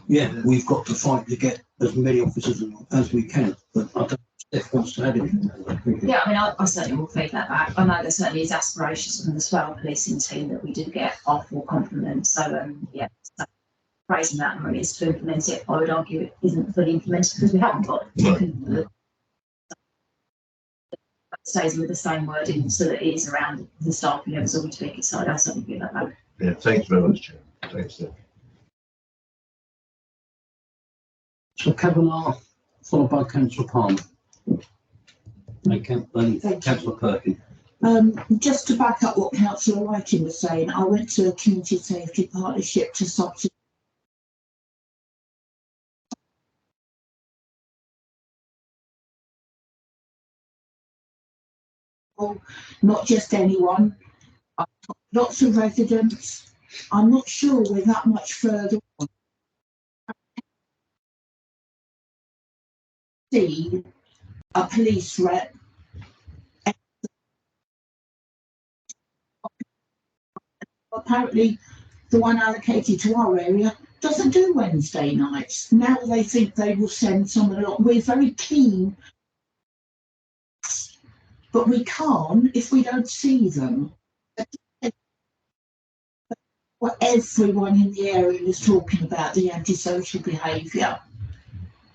yeah, we've got to fight to get as many officers as we can. But I don't know if Steph wants to add anything. Yeah, I mean, I certainly will feed that back. I know there certainly is aspirations from the Swale policing team that we do get our full complement. So yeah, praising that and really is to implement it. I would argue it isn't fully implemented because we haven't got stays with the same wording so that it is around the staffing levels or we tweak it. So I'll certainly give that back. Yeah, thanks very much, Chair. Thanks, Steph. So Kavanagh, followed by Councillor Palmer. Councillor Perkin. Just to back up what Councillor Whiting was saying, I went to a community safety partnership to subsidize not just anyone, lots of residents. I'm not sure we're that much further on. See a police rep apparently the one allocated to our area doesn't do Wednesday nights. Now they think they will send someone along. We're very keen, but we can't if we don't see them. What everyone in the area is talking about, the antisocial behaviour.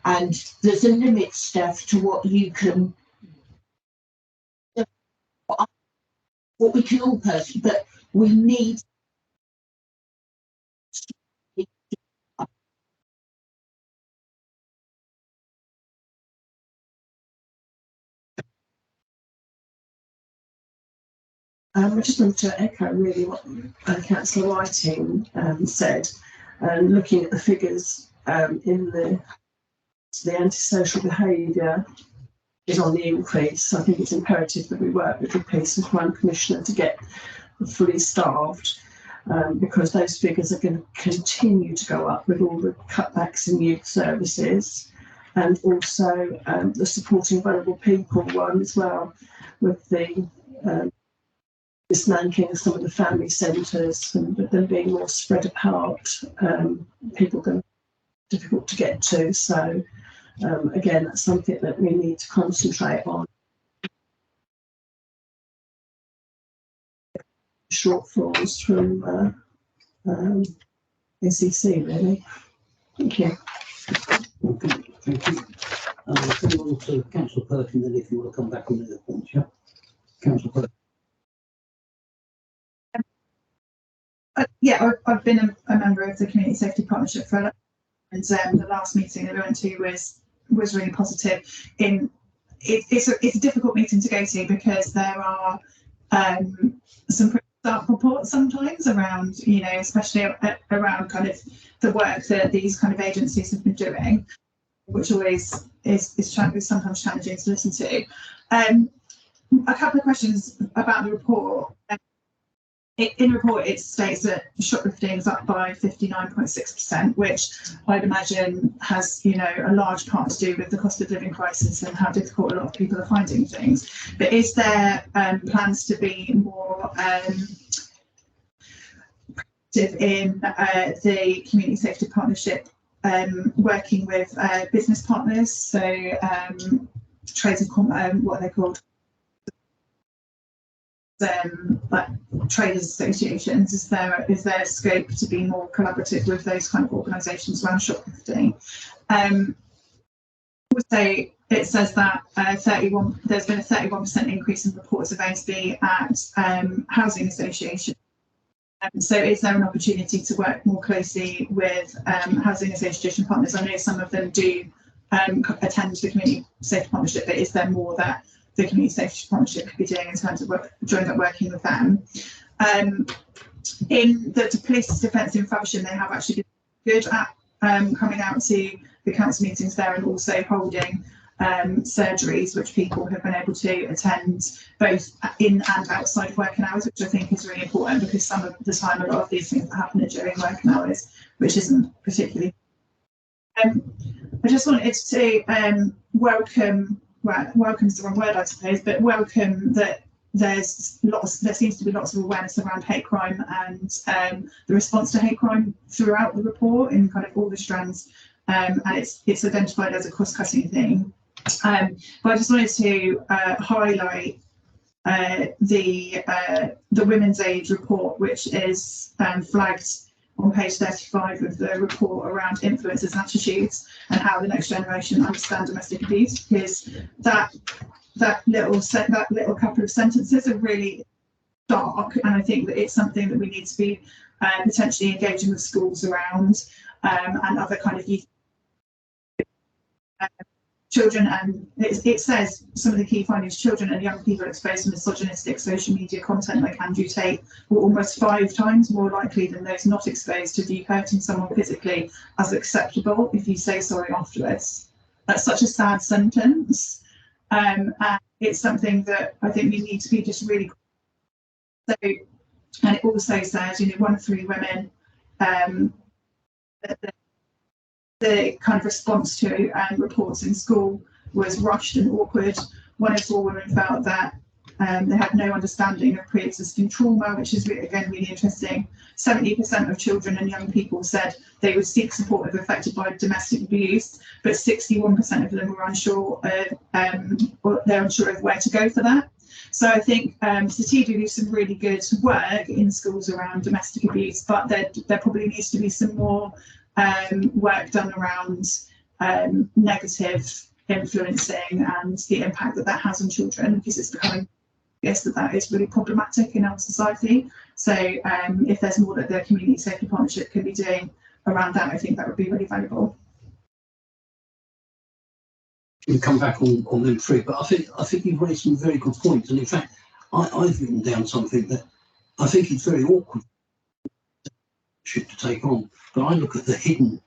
And there's a limit, Steph, to what you can, what we can all personally, but we need I just wanted to echo really what Councillor Whiting said, and looking at the figures in the antisocial behaviour is on the increase. I think it's imperative that we work with the Peace and Crime Commissioner to get fully staffed, because those figures are going to continue to go up with all the cutbacks in youth services, and also the supporting vulnerable people one as well, with the dismantling of some of the family centres and them being more spread apart. People are going to be difficult to get to. So again, that's something that we need to concentrate on. Shortfalls from SEC really. Thank you. Okay, thank you. Going on to Councillor Perkins, then if you want to come back on the other points, yeah. Councillor Perkins. Yeah, I've been a member of the Community Safety Partnership for a long time, and the last meeting that we went to was really positive. It's a difficult meeting to go to because there are some pretty dark reports sometimes around, you know, especially around kind of the work that these kind of agencies have been doing, which always is sometimes challenging to listen to. A couple of questions about the report. In the report, it states that shoplifting is up by 59.6%, which I'd imagine has, you know, a large part to do with the cost of living crisis and how difficult a lot of people are finding things. But is there plans to be more in the Community Safety Partnership, working with business partners, so trades and what are they called? Like traders associations, is there scope to be more collaborative with those kind of organisations around shoplifting? Also, it says that there's been a 31% increase in reports of ASB at housing associations. So is there an opportunity to work more closely with housing association partners? I know some of them do attend the Community Safety Partnership, but is there more that the Community Safety Partnership could be doing in terms of joined up working with them? In the Police Defence in Faversham, they have actually been good at coming out to the council meetings there and also holding surgeries, which people have been able to attend both in and outside of working hours, which I think is really important because some of the time a lot of these things happen during working hours, which isn't particularly. I just wanted to welcome. Well, welcome is the wrong word, I suppose, but welcome that there seems to be lots of awareness around hate crime and the response to hate crime throughout the report in kind of all the strands, and it's identified as a cross-cutting thing. But I just wanted to highlight the Women's Age report, which is flagged on page 35 of the report around influences and attitudes and how the next generation understand domestic abuse, because that little couple of sentences are really dark, and I think that it's something that we need to be potentially engaging with schools around, and other kind of youth children, and it says some of the key findings: children and young people exposed to misogynistic social media content like Andrew Tate were almost 5 times more likely than those not exposed to view hurting someone physically as acceptable if you say sorry afterwards. That's such a sad sentence, and it's something that I think we need to be just really. So, and it also says, you know, 1 in 3 women, the kind of response to reports in school was rushed and awkward. 1 in 4 women felt that they had no understanding of pre-existing trauma, which is again really interesting. 70% of children and young people said they would seek support if affected by domestic abuse, but 61% of them were unsure of where to go for that. So I think Satidu do some really good work in schools around domestic abuse, but there probably needs to be some more work done around negative influencing and the impact that has on children, because it's becoming, yes, that is really problematic in our society. So if there's more that the Community Safety Partnership could be doing around that, I think that would be really valuable. We'll come back on them 3, but I think you've raised some very good points, and in fact I've written down something that I think it's very awkward to take on, but I look at the hidden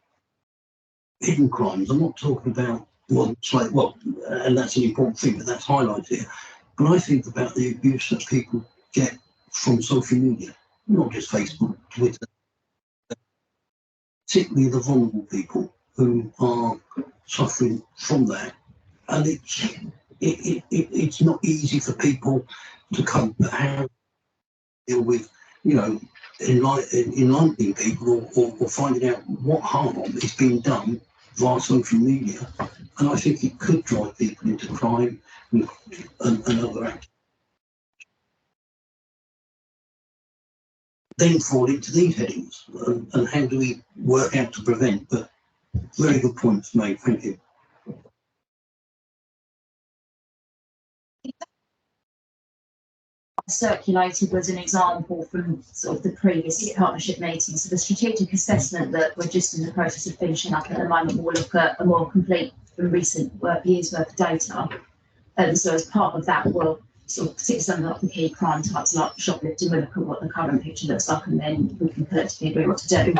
crimes. I'm not talking about and that's an important thing, but that's highlighted here. But I think about the abuse that people get from social media, not just Facebook, Twitter, particularly the vulnerable people who are suffering from that. And it's not easy for people to cope, but how to deal with, enlightening people or finding out what harm is being done via social media. And I think it could drive people into crime and other activities. Then fall into these headings, and how do we work out to prevent? But very good points made, thank you. Circulated was an example from sort of the previous partnership meetings. So the strategic assessment that we're just in the process of finishing up at the moment will look at a more complete and recent year's worth of data. So as part of that, we'll sort of sit some of the key crime types like shoplifting, we'll look at what the current picture looks like, and then we can collectively agree what to do.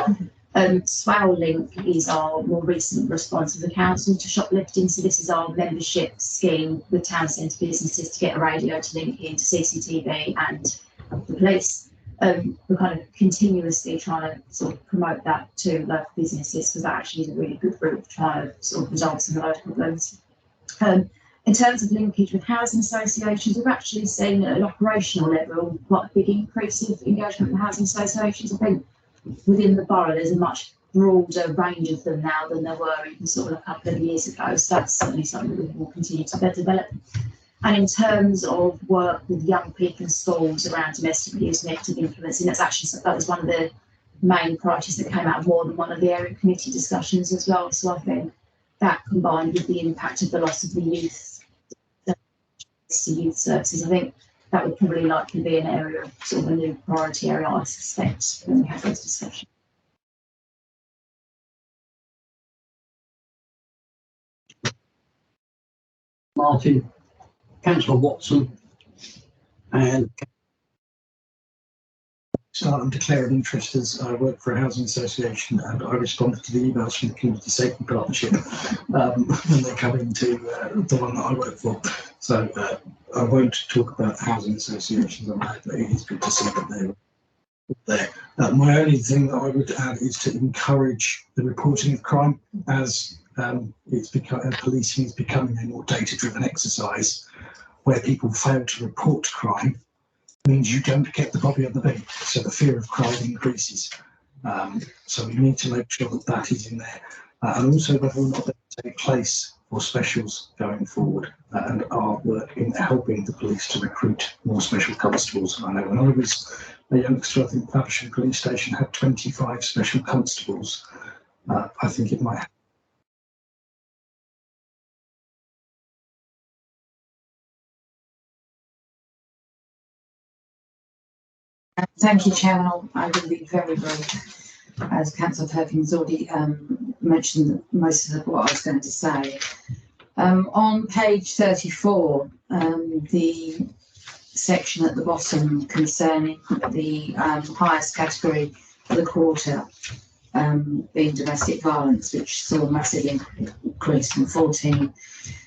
Swale Link is our more recent response of the council to shoplifting. So this is our membership scheme with town centre businesses to get a radio to link into CCTV and the police. We're kind of continuously trying to sort of promote that to local businesses, because that actually is a really good route to try to sort of resolve some of those problems. In terms of linkage with housing associations, we've actually seen at an operational level quite a big increase of engagement with housing associations. I think within the borough there's a much broader range of them now than there were even sort of a couple of years ago. So that's certainly something that we will continue to develop. And in terms of work with young people in schools around domestic abuse and negative influencing, that was one of the main priorities that came out of more than one of the area committee discussions as well. So I think that, combined with the impact of the loss of the youth services, I think that would probably likely be an area of sort of a new priority area, I suspect, when we have those discussions. Martin, Councillor Watson, and So I'm declaring interest as I work for a housing association, and I responded to the emails from the Community Safety Partnership when they come into the one that I work for. So I won't talk about housing associations on that, but it is good to see that they're there. My only thing that I would add is to encourage the reporting of crime, as policing is becoming a more data-driven exercise, where people fail to report crime means you don't get the body on the beat, so the fear of crime increases. So we need to make sure that that is in there, and also whether or not they take place for specials going forward, and our work in helping the police to recruit more special constables. I know when I was a youngster, I think Faversham Police Station had 25 special constables. I think it might. Thank you, Chairman. I will be very brief, as Councillor Perkins already mentioned most of what I was going to say. On page 34, the section at the bottom concerning the highest category for the quarter being domestic violence, which saw a massive increase from 14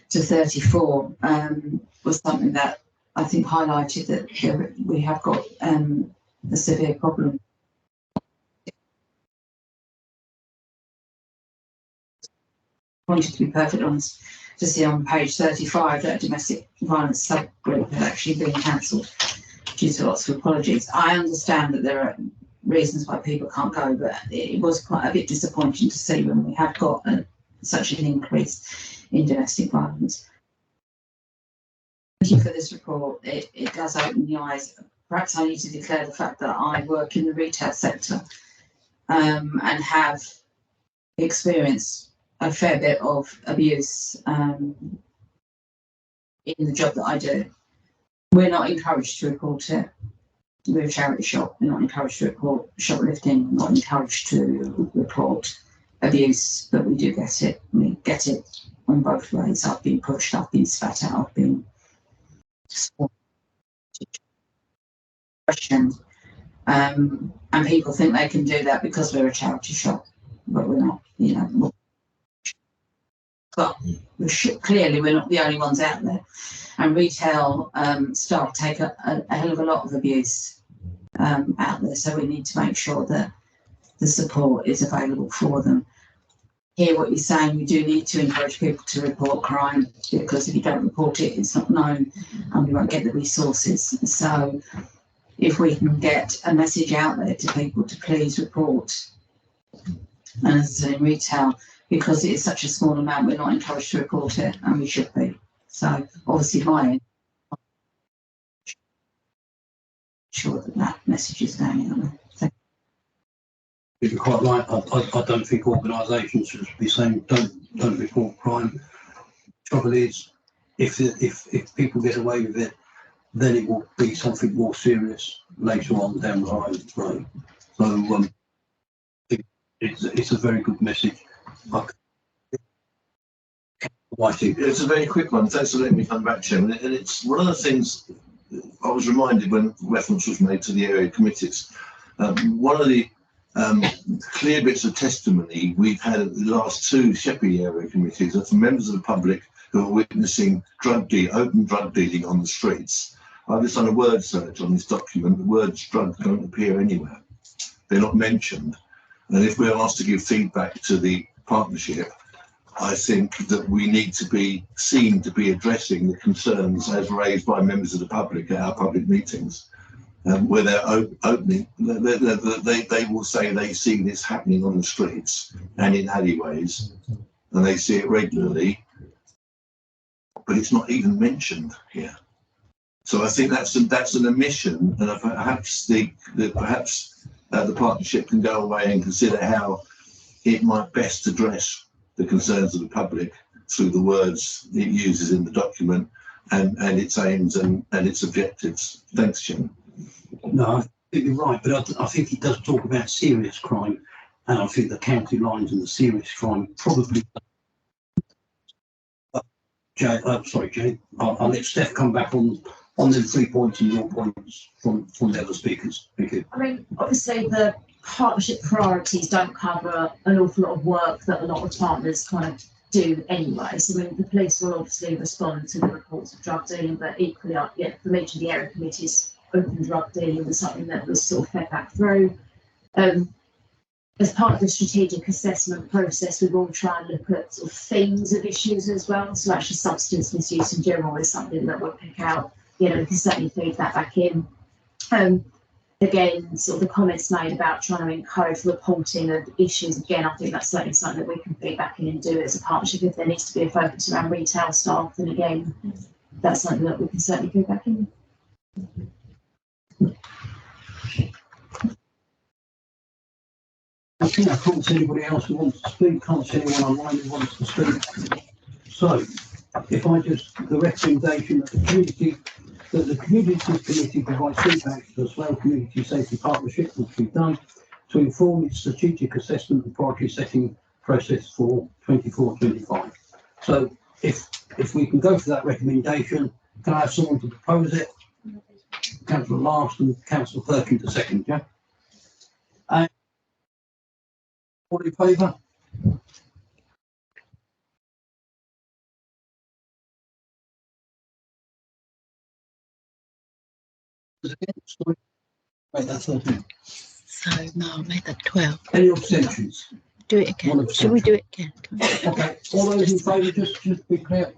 to 34, was something that I think highlighted that we have got a severe problem. I wanted to be perfectly honest, to see on page 35 that domestic violence subgroup had actually been cancelled due to lots of apologies. I understand that there are reasons why people can't go, but it was quite a bit disappointing to see when we have got such an increase in domestic violence. Thank you for this report. It does open the eyes. Perhaps I need to declare the fact that I work in the retail sector and have experienced a fair bit of abuse in the job that I do. We're not encouraged to report it. We're a charity shop. We're not encouraged to report shoplifting. We're not encouraged to report abuse, but we do get it. We get it on both ways. I've been pushed, I've been spat out, I've been question. And people think they can do that because we're a charity shop, but we're not, you know. But clearly we're not the only ones out there. And retail staff take a hell of a lot of abuse out there. So we need to make sure that the support is available for them. Hear what you're saying, we do need to encourage people to report crime, because if you don't report it, it's not known and we won't get the resources. So if we can get a message out there to people to please report, and as I said, in retail, because it is such a small amount, we're not encouraged to report it, and we should be. So obviously my end, sure that message is going out there. You're quite right. I don't think organisations should be saying don't report crime. Trouble is, if people get away with it, then it will be something more serious later on down the line. Right? So it's a very good message. It's a very quick one. Thanks for letting me come back, Chairman. And it's one of the things I was reminded when reference was made to the area committees. One of the clear bits of testimony we've had at the last two Sheppey area committees are from members of the public who are witnessing open drug dealing on the streets. I've just done a word search on this document. The words drug don't appear anywhere. They're not mentioned. And if we're asked to give feedback to the partnership, I think that we need to be seen to be addressing the concerns as raised by members of the public at our public meetings, where they're opening. They will say they see this happening on the streets and in alleyways, and they see it regularly, but it's not even mentioned here. So I think that's an omission, and perhaps the partnership can go away and consider how it might best address the concerns of the public through the words it uses in the document and its aims and its objectives. Thanks, Chairman. No, I think you're right, but I think it does talk about serious crime, and I think the county lines and the serious crime probably. Jay, sorry, Jay. I'll let Steph come back on them 3 points and your points from the other speakers. Thank you. I mean, obviously the partnership priorities don't cover an awful lot of work that a lot of partners kind of do anyway. So I mean, the police will obviously respond to the reports of drug dealing, but equally, for each of the area committees, open drug dealing was something that was sort of fed back through. As part of the strategic assessment process, we will try and look at sort of themes of issues as well. So actually substance misuse in general is something that we'll pick out, we can certainly feed that back in. Again, sort of the comments made about trying to encourage reporting of issues, again, I think that's certainly something that we can feed back in and do as a partnership. If there needs to be a focus around retail staff, then again, that's something that we can certainly feed back in. Okay, I can't see anybody else who wants to speak, can't see anyone online who wants to speak. So, if I just, the recommendation that the community committee provides feedback to the Slough Community Safety Partnership, which we've done, to inform its strategic assessment and priority setting process for 24-25. So if we can go for that recommendation, can I have someone to propose it? Councillor Last and Councillor Perkins to second, yeah? And all in favour? Right, that's 13. So no, I made that 12. Any abstentions? Do it again. Should we do it again? Okay, all those in favour, just be clear.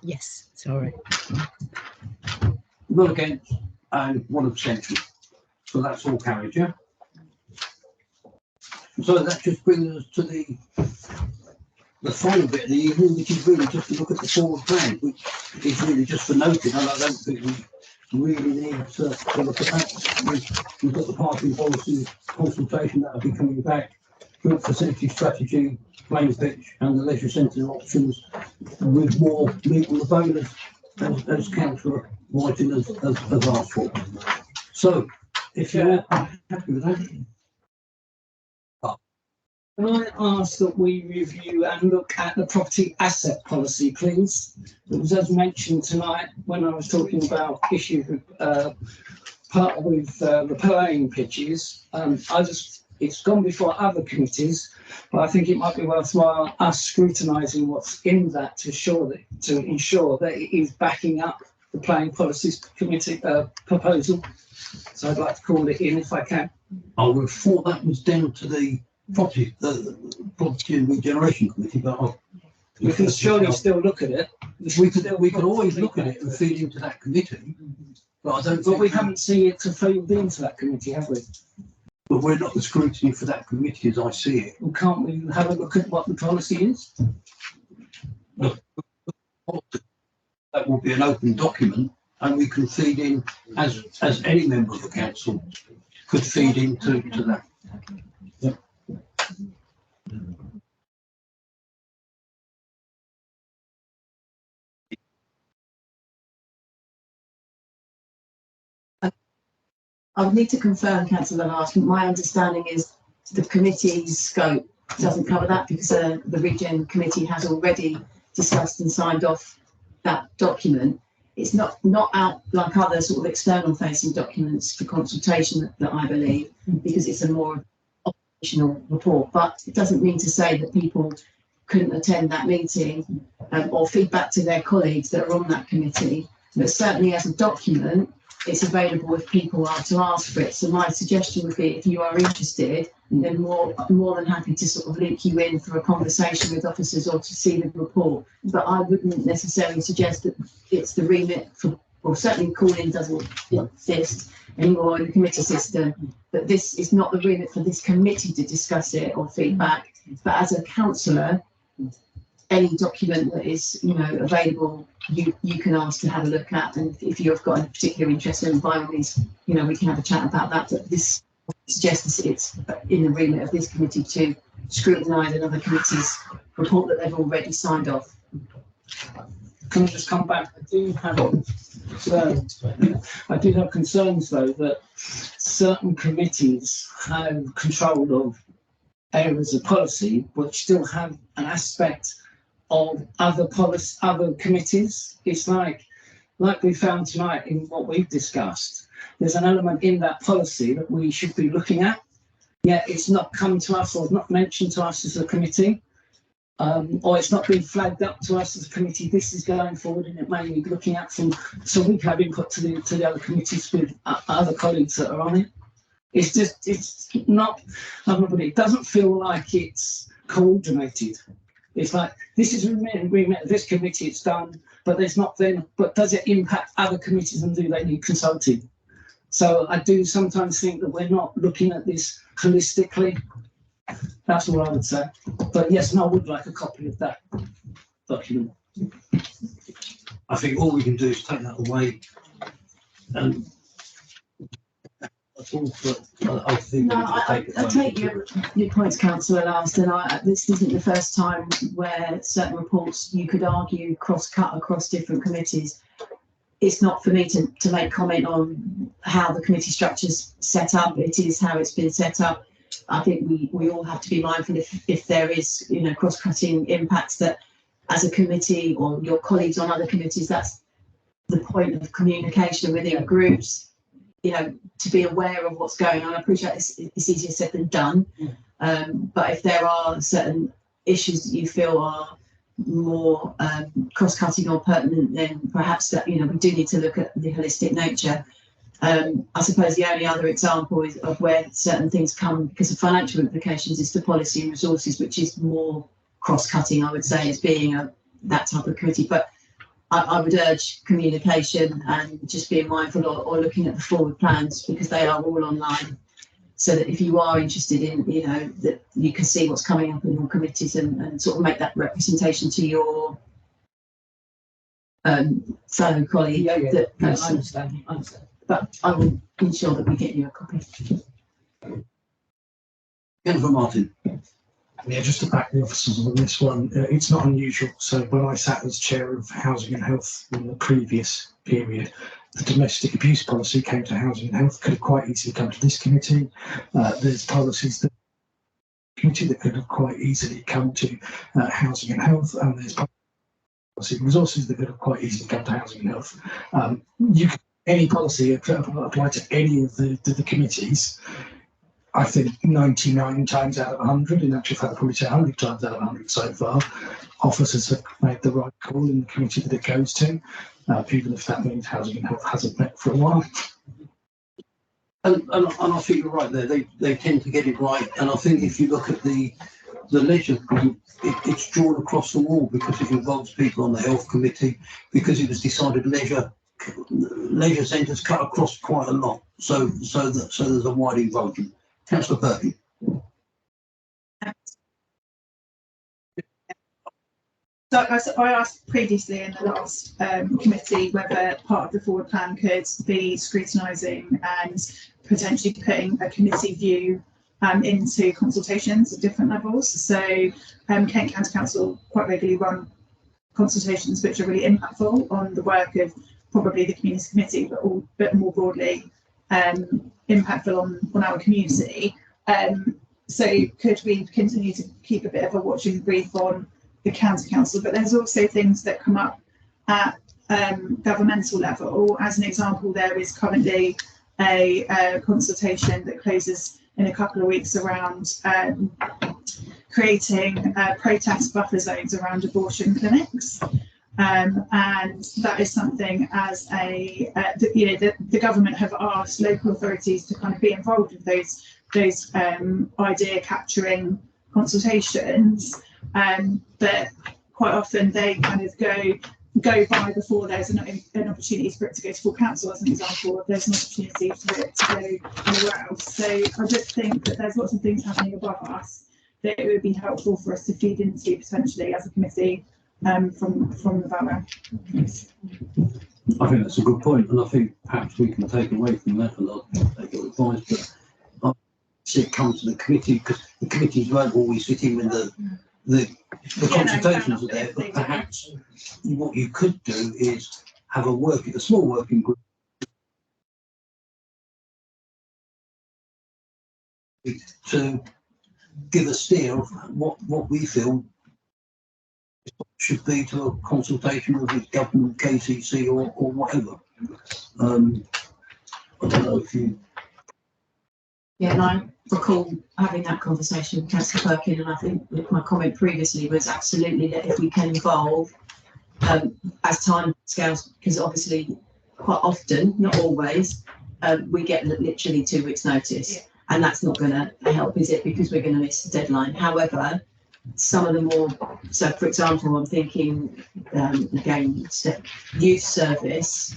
Yes, sorry. None against and one abstention. So that's all carried, yeah? So that just brings us to the final bit of the evening, which is really just to look at the forward plan, which is really just for noting, and I don't think we really need to look at that. We've got the parking policy consultation that will be coming back, group facility strategy, playing pitch, and the leisure centre options with more meat on the bone as Councillor Whiting has asked for. So, if you're happy with that. Can I ask that we review and look at the property asset policy, please? It was as mentioned tonight when I was talking about issues with the playing pitches. It's gone before other committees, but I think it might be worthwhile us scrutinising what's in that to ensure that it is backing up the planning policies committee proposal. So I'd like to call it in if I can. I would have thought that was down to the property and regeneration committee, but we can surely still look at it. We could always look at it and feed into that committee, but I don't. But we haven't seen it to feed into that committee, have we? But we're not the scrutiny for that committee as I see it. Well, can't we have a look at what the policy is? That will be an open document, and we can feed in as any member of the council could feed into that. Yeah. I would need to confirm, Councillor Last, my understanding is the committee's scope doesn't cover that because the Regen Committee has already discussed and signed off that document. It's not out like other sort of external facing documents for consultation that I believe, because it's a more operational report, but it doesn't mean to say that people couldn't attend that meeting or feedback to their colleagues that are on that committee. But certainly as a document, it's available if people are to ask for it. So my suggestion would be if you are interested, then more than happy to sort of link you in for a conversation with officers or to see the report. But I wouldn't necessarily suggest that it's the remit for, or certainly calling doesn't exist anymore in the committee system. But this is not the remit for this committee to discuss it or feedback. But as a councillor, any document that is, available, you can ask to have a look at, and if you've got a particular interest in, by all means, we can have a chat about that. But this suggests it's in the remit of this committee to scrutinise another committee's report that they've already signed off. Can I just come back? I do have concerns though that certain committees have control of areas of policy which still have an aspect of other committees. It's like we found tonight in what we've discussed. There's an element in that policy that we should be looking at, yet it's not come to us or not mentioned to us as a committee, or it's not been flagged up to us as a committee. This is going forward, and it may be looking at so we can have input to the other committees with other colleagues that are on it. It's not, it doesn't feel like it's coordinated. It's like, this is remit of this committee, it's done, but there's not then, but does it impact other committees and do they need consulting? So I do sometimes think that we're not looking at this holistically. That's all I would say. But yes, and I would like a copy of that document. I think all we can do is take that away and I think I take your points, Councillor Last, and this isn't the first time where certain reports you could argue cross-cut across different committees. It's not for me to make comment on how the committee structure's set up. It is how it's been set up. I think we all have to be mindful if there is cross-cutting impacts that as a committee or your colleagues on other committees, that's the point of communication within groups. To be aware of what's going on. I appreciate it's easier said than done. But if there are certain issues that you feel are more cross-cutting or pertinent, then perhaps that, we do need to look at the holistic nature. I suppose the only other example is of where certain things come because of financial implications is the policy and resources, which is more cross-cutting, I would say, as being that type of committee. But I would urge communication and just being mindful or looking at the forward plans because they are all online, so that if you are interested in, that you can see what's coming up in your committees and sort of make that representation to your fellow colleague. I understand. But I will ensure that we get you a copy. Jennifer Martin. Yeah, just to back the officers on this one, it's not unusual. So when I sat as chair of Housing and Health in the previous period, the domestic abuse policy came to Housing and Health, could have quite easily come to this committee. There's policies that committee that could have quite easily come to housing and health, and there's policy resources that could have quite easily come to housing and health. Any policy apply to any of the committees. I think 99 times out of 100, in actual fact, probably say 100 times out of 100 so far, officers have made the right call in the committee that it goes to, even if that means housing and health hasn't met for a while. And I think you're right there. They tend to get it right. And I think if you look at the leisure group, it's drawn across the wall because it involves people on the health committee, because it was decided leisure centres cut across quite a lot. So there's a wide involvement. Councillor Perkin. So I asked previously in the last committee whether part of the forward plan could be scrutinising and potentially putting a committee view into consultations at different levels. So Kent County Council quite regularly run consultations which are really impactful on the work of probably the community committee, but more broadly impactful on our community. So could we continue to keep a bit of a watching brief on the county council? But there's also things that come up at governmental level. As an example, there is currently a consultation that closes in a couple of weeks around creating protest buffer zones around abortion clinics. And that is something as the government have asked local authorities to kind of be involved with those idea capturing consultations, but quite often they kind of go by before there's an opportunity for it to go to full council, as an example, if there's an opportunity for it to go anywhere else. So I just think that there's lots of things happening above us that it would be helpful for us to feed into potentially as a committee from the borough. I think that's a good point, and I think perhaps we can take away from that a lot of advice, but I see it come to the committee, because the committees won't always fit in with the consultations are there, but perhaps what you could do is have a small working group to give a steer of what we feel should be to a consultation with the government, KCC or whatever. I don't know if you... Yeah, and I recall having that conversation with Councillor Perkin, and I think my comment previously was absolutely that if we can involve as time scales, because obviously quite often, not always, we get literally 2 weeks notice, and that's not going to help, is it? Because we're going to miss the deadline. However, some of the more, so for example, I'm thinking again, youth service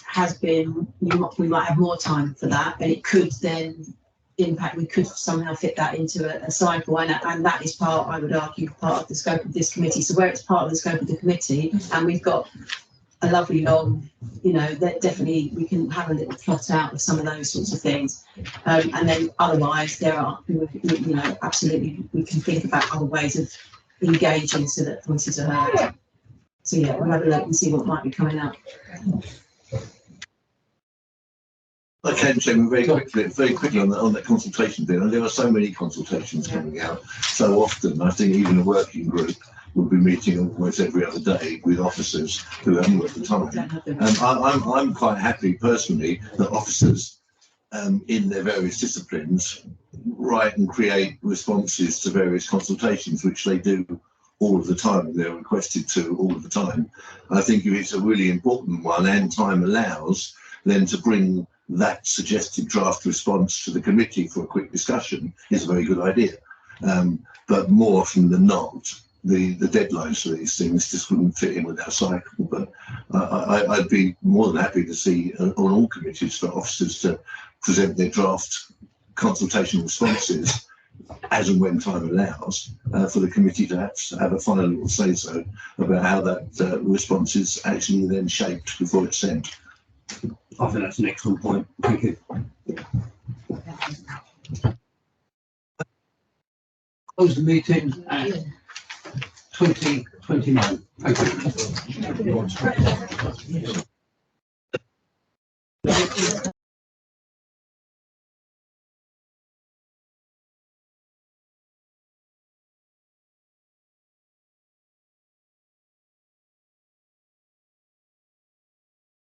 has been, we might have more time for that, and it could then impact, we could somehow fit that into a cycle, and that is part, I would argue, part of the scope of this committee. So where it's part of the scope of the committee, and we've got a lovely long, that definitely we can have a little plot out of some of those sorts of things, and then otherwise there are, absolutely we can think about other ways of engaging so that voices are heard. So yeah, we'll have a look and see what might be coming up. I came to very quickly on that consultation thing, and there are so many consultations coming out so often. I think even a working group would be meeting almost every other day with officers who haven't got the time. I'm quite happy personally that officers in their various disciplines write and create responses to various consultations, which they do all of the time. They're requested to all of the time. I think if it's a really important one and time allows, then to bring that suggested draft response to the committee for a quick discussion is a very good idea. But more often than not, the deadlines for these things just wouldn't fit in with our cycle. But I'd be more than happy to see on all committees for officers to present their draft consultation responses as and when time allows, for the committee to have a final little say-so about how that response is actually then shaped before it's sent. I think that's an excellent point. Thank you. Close the meeting at 20:29. Thank you.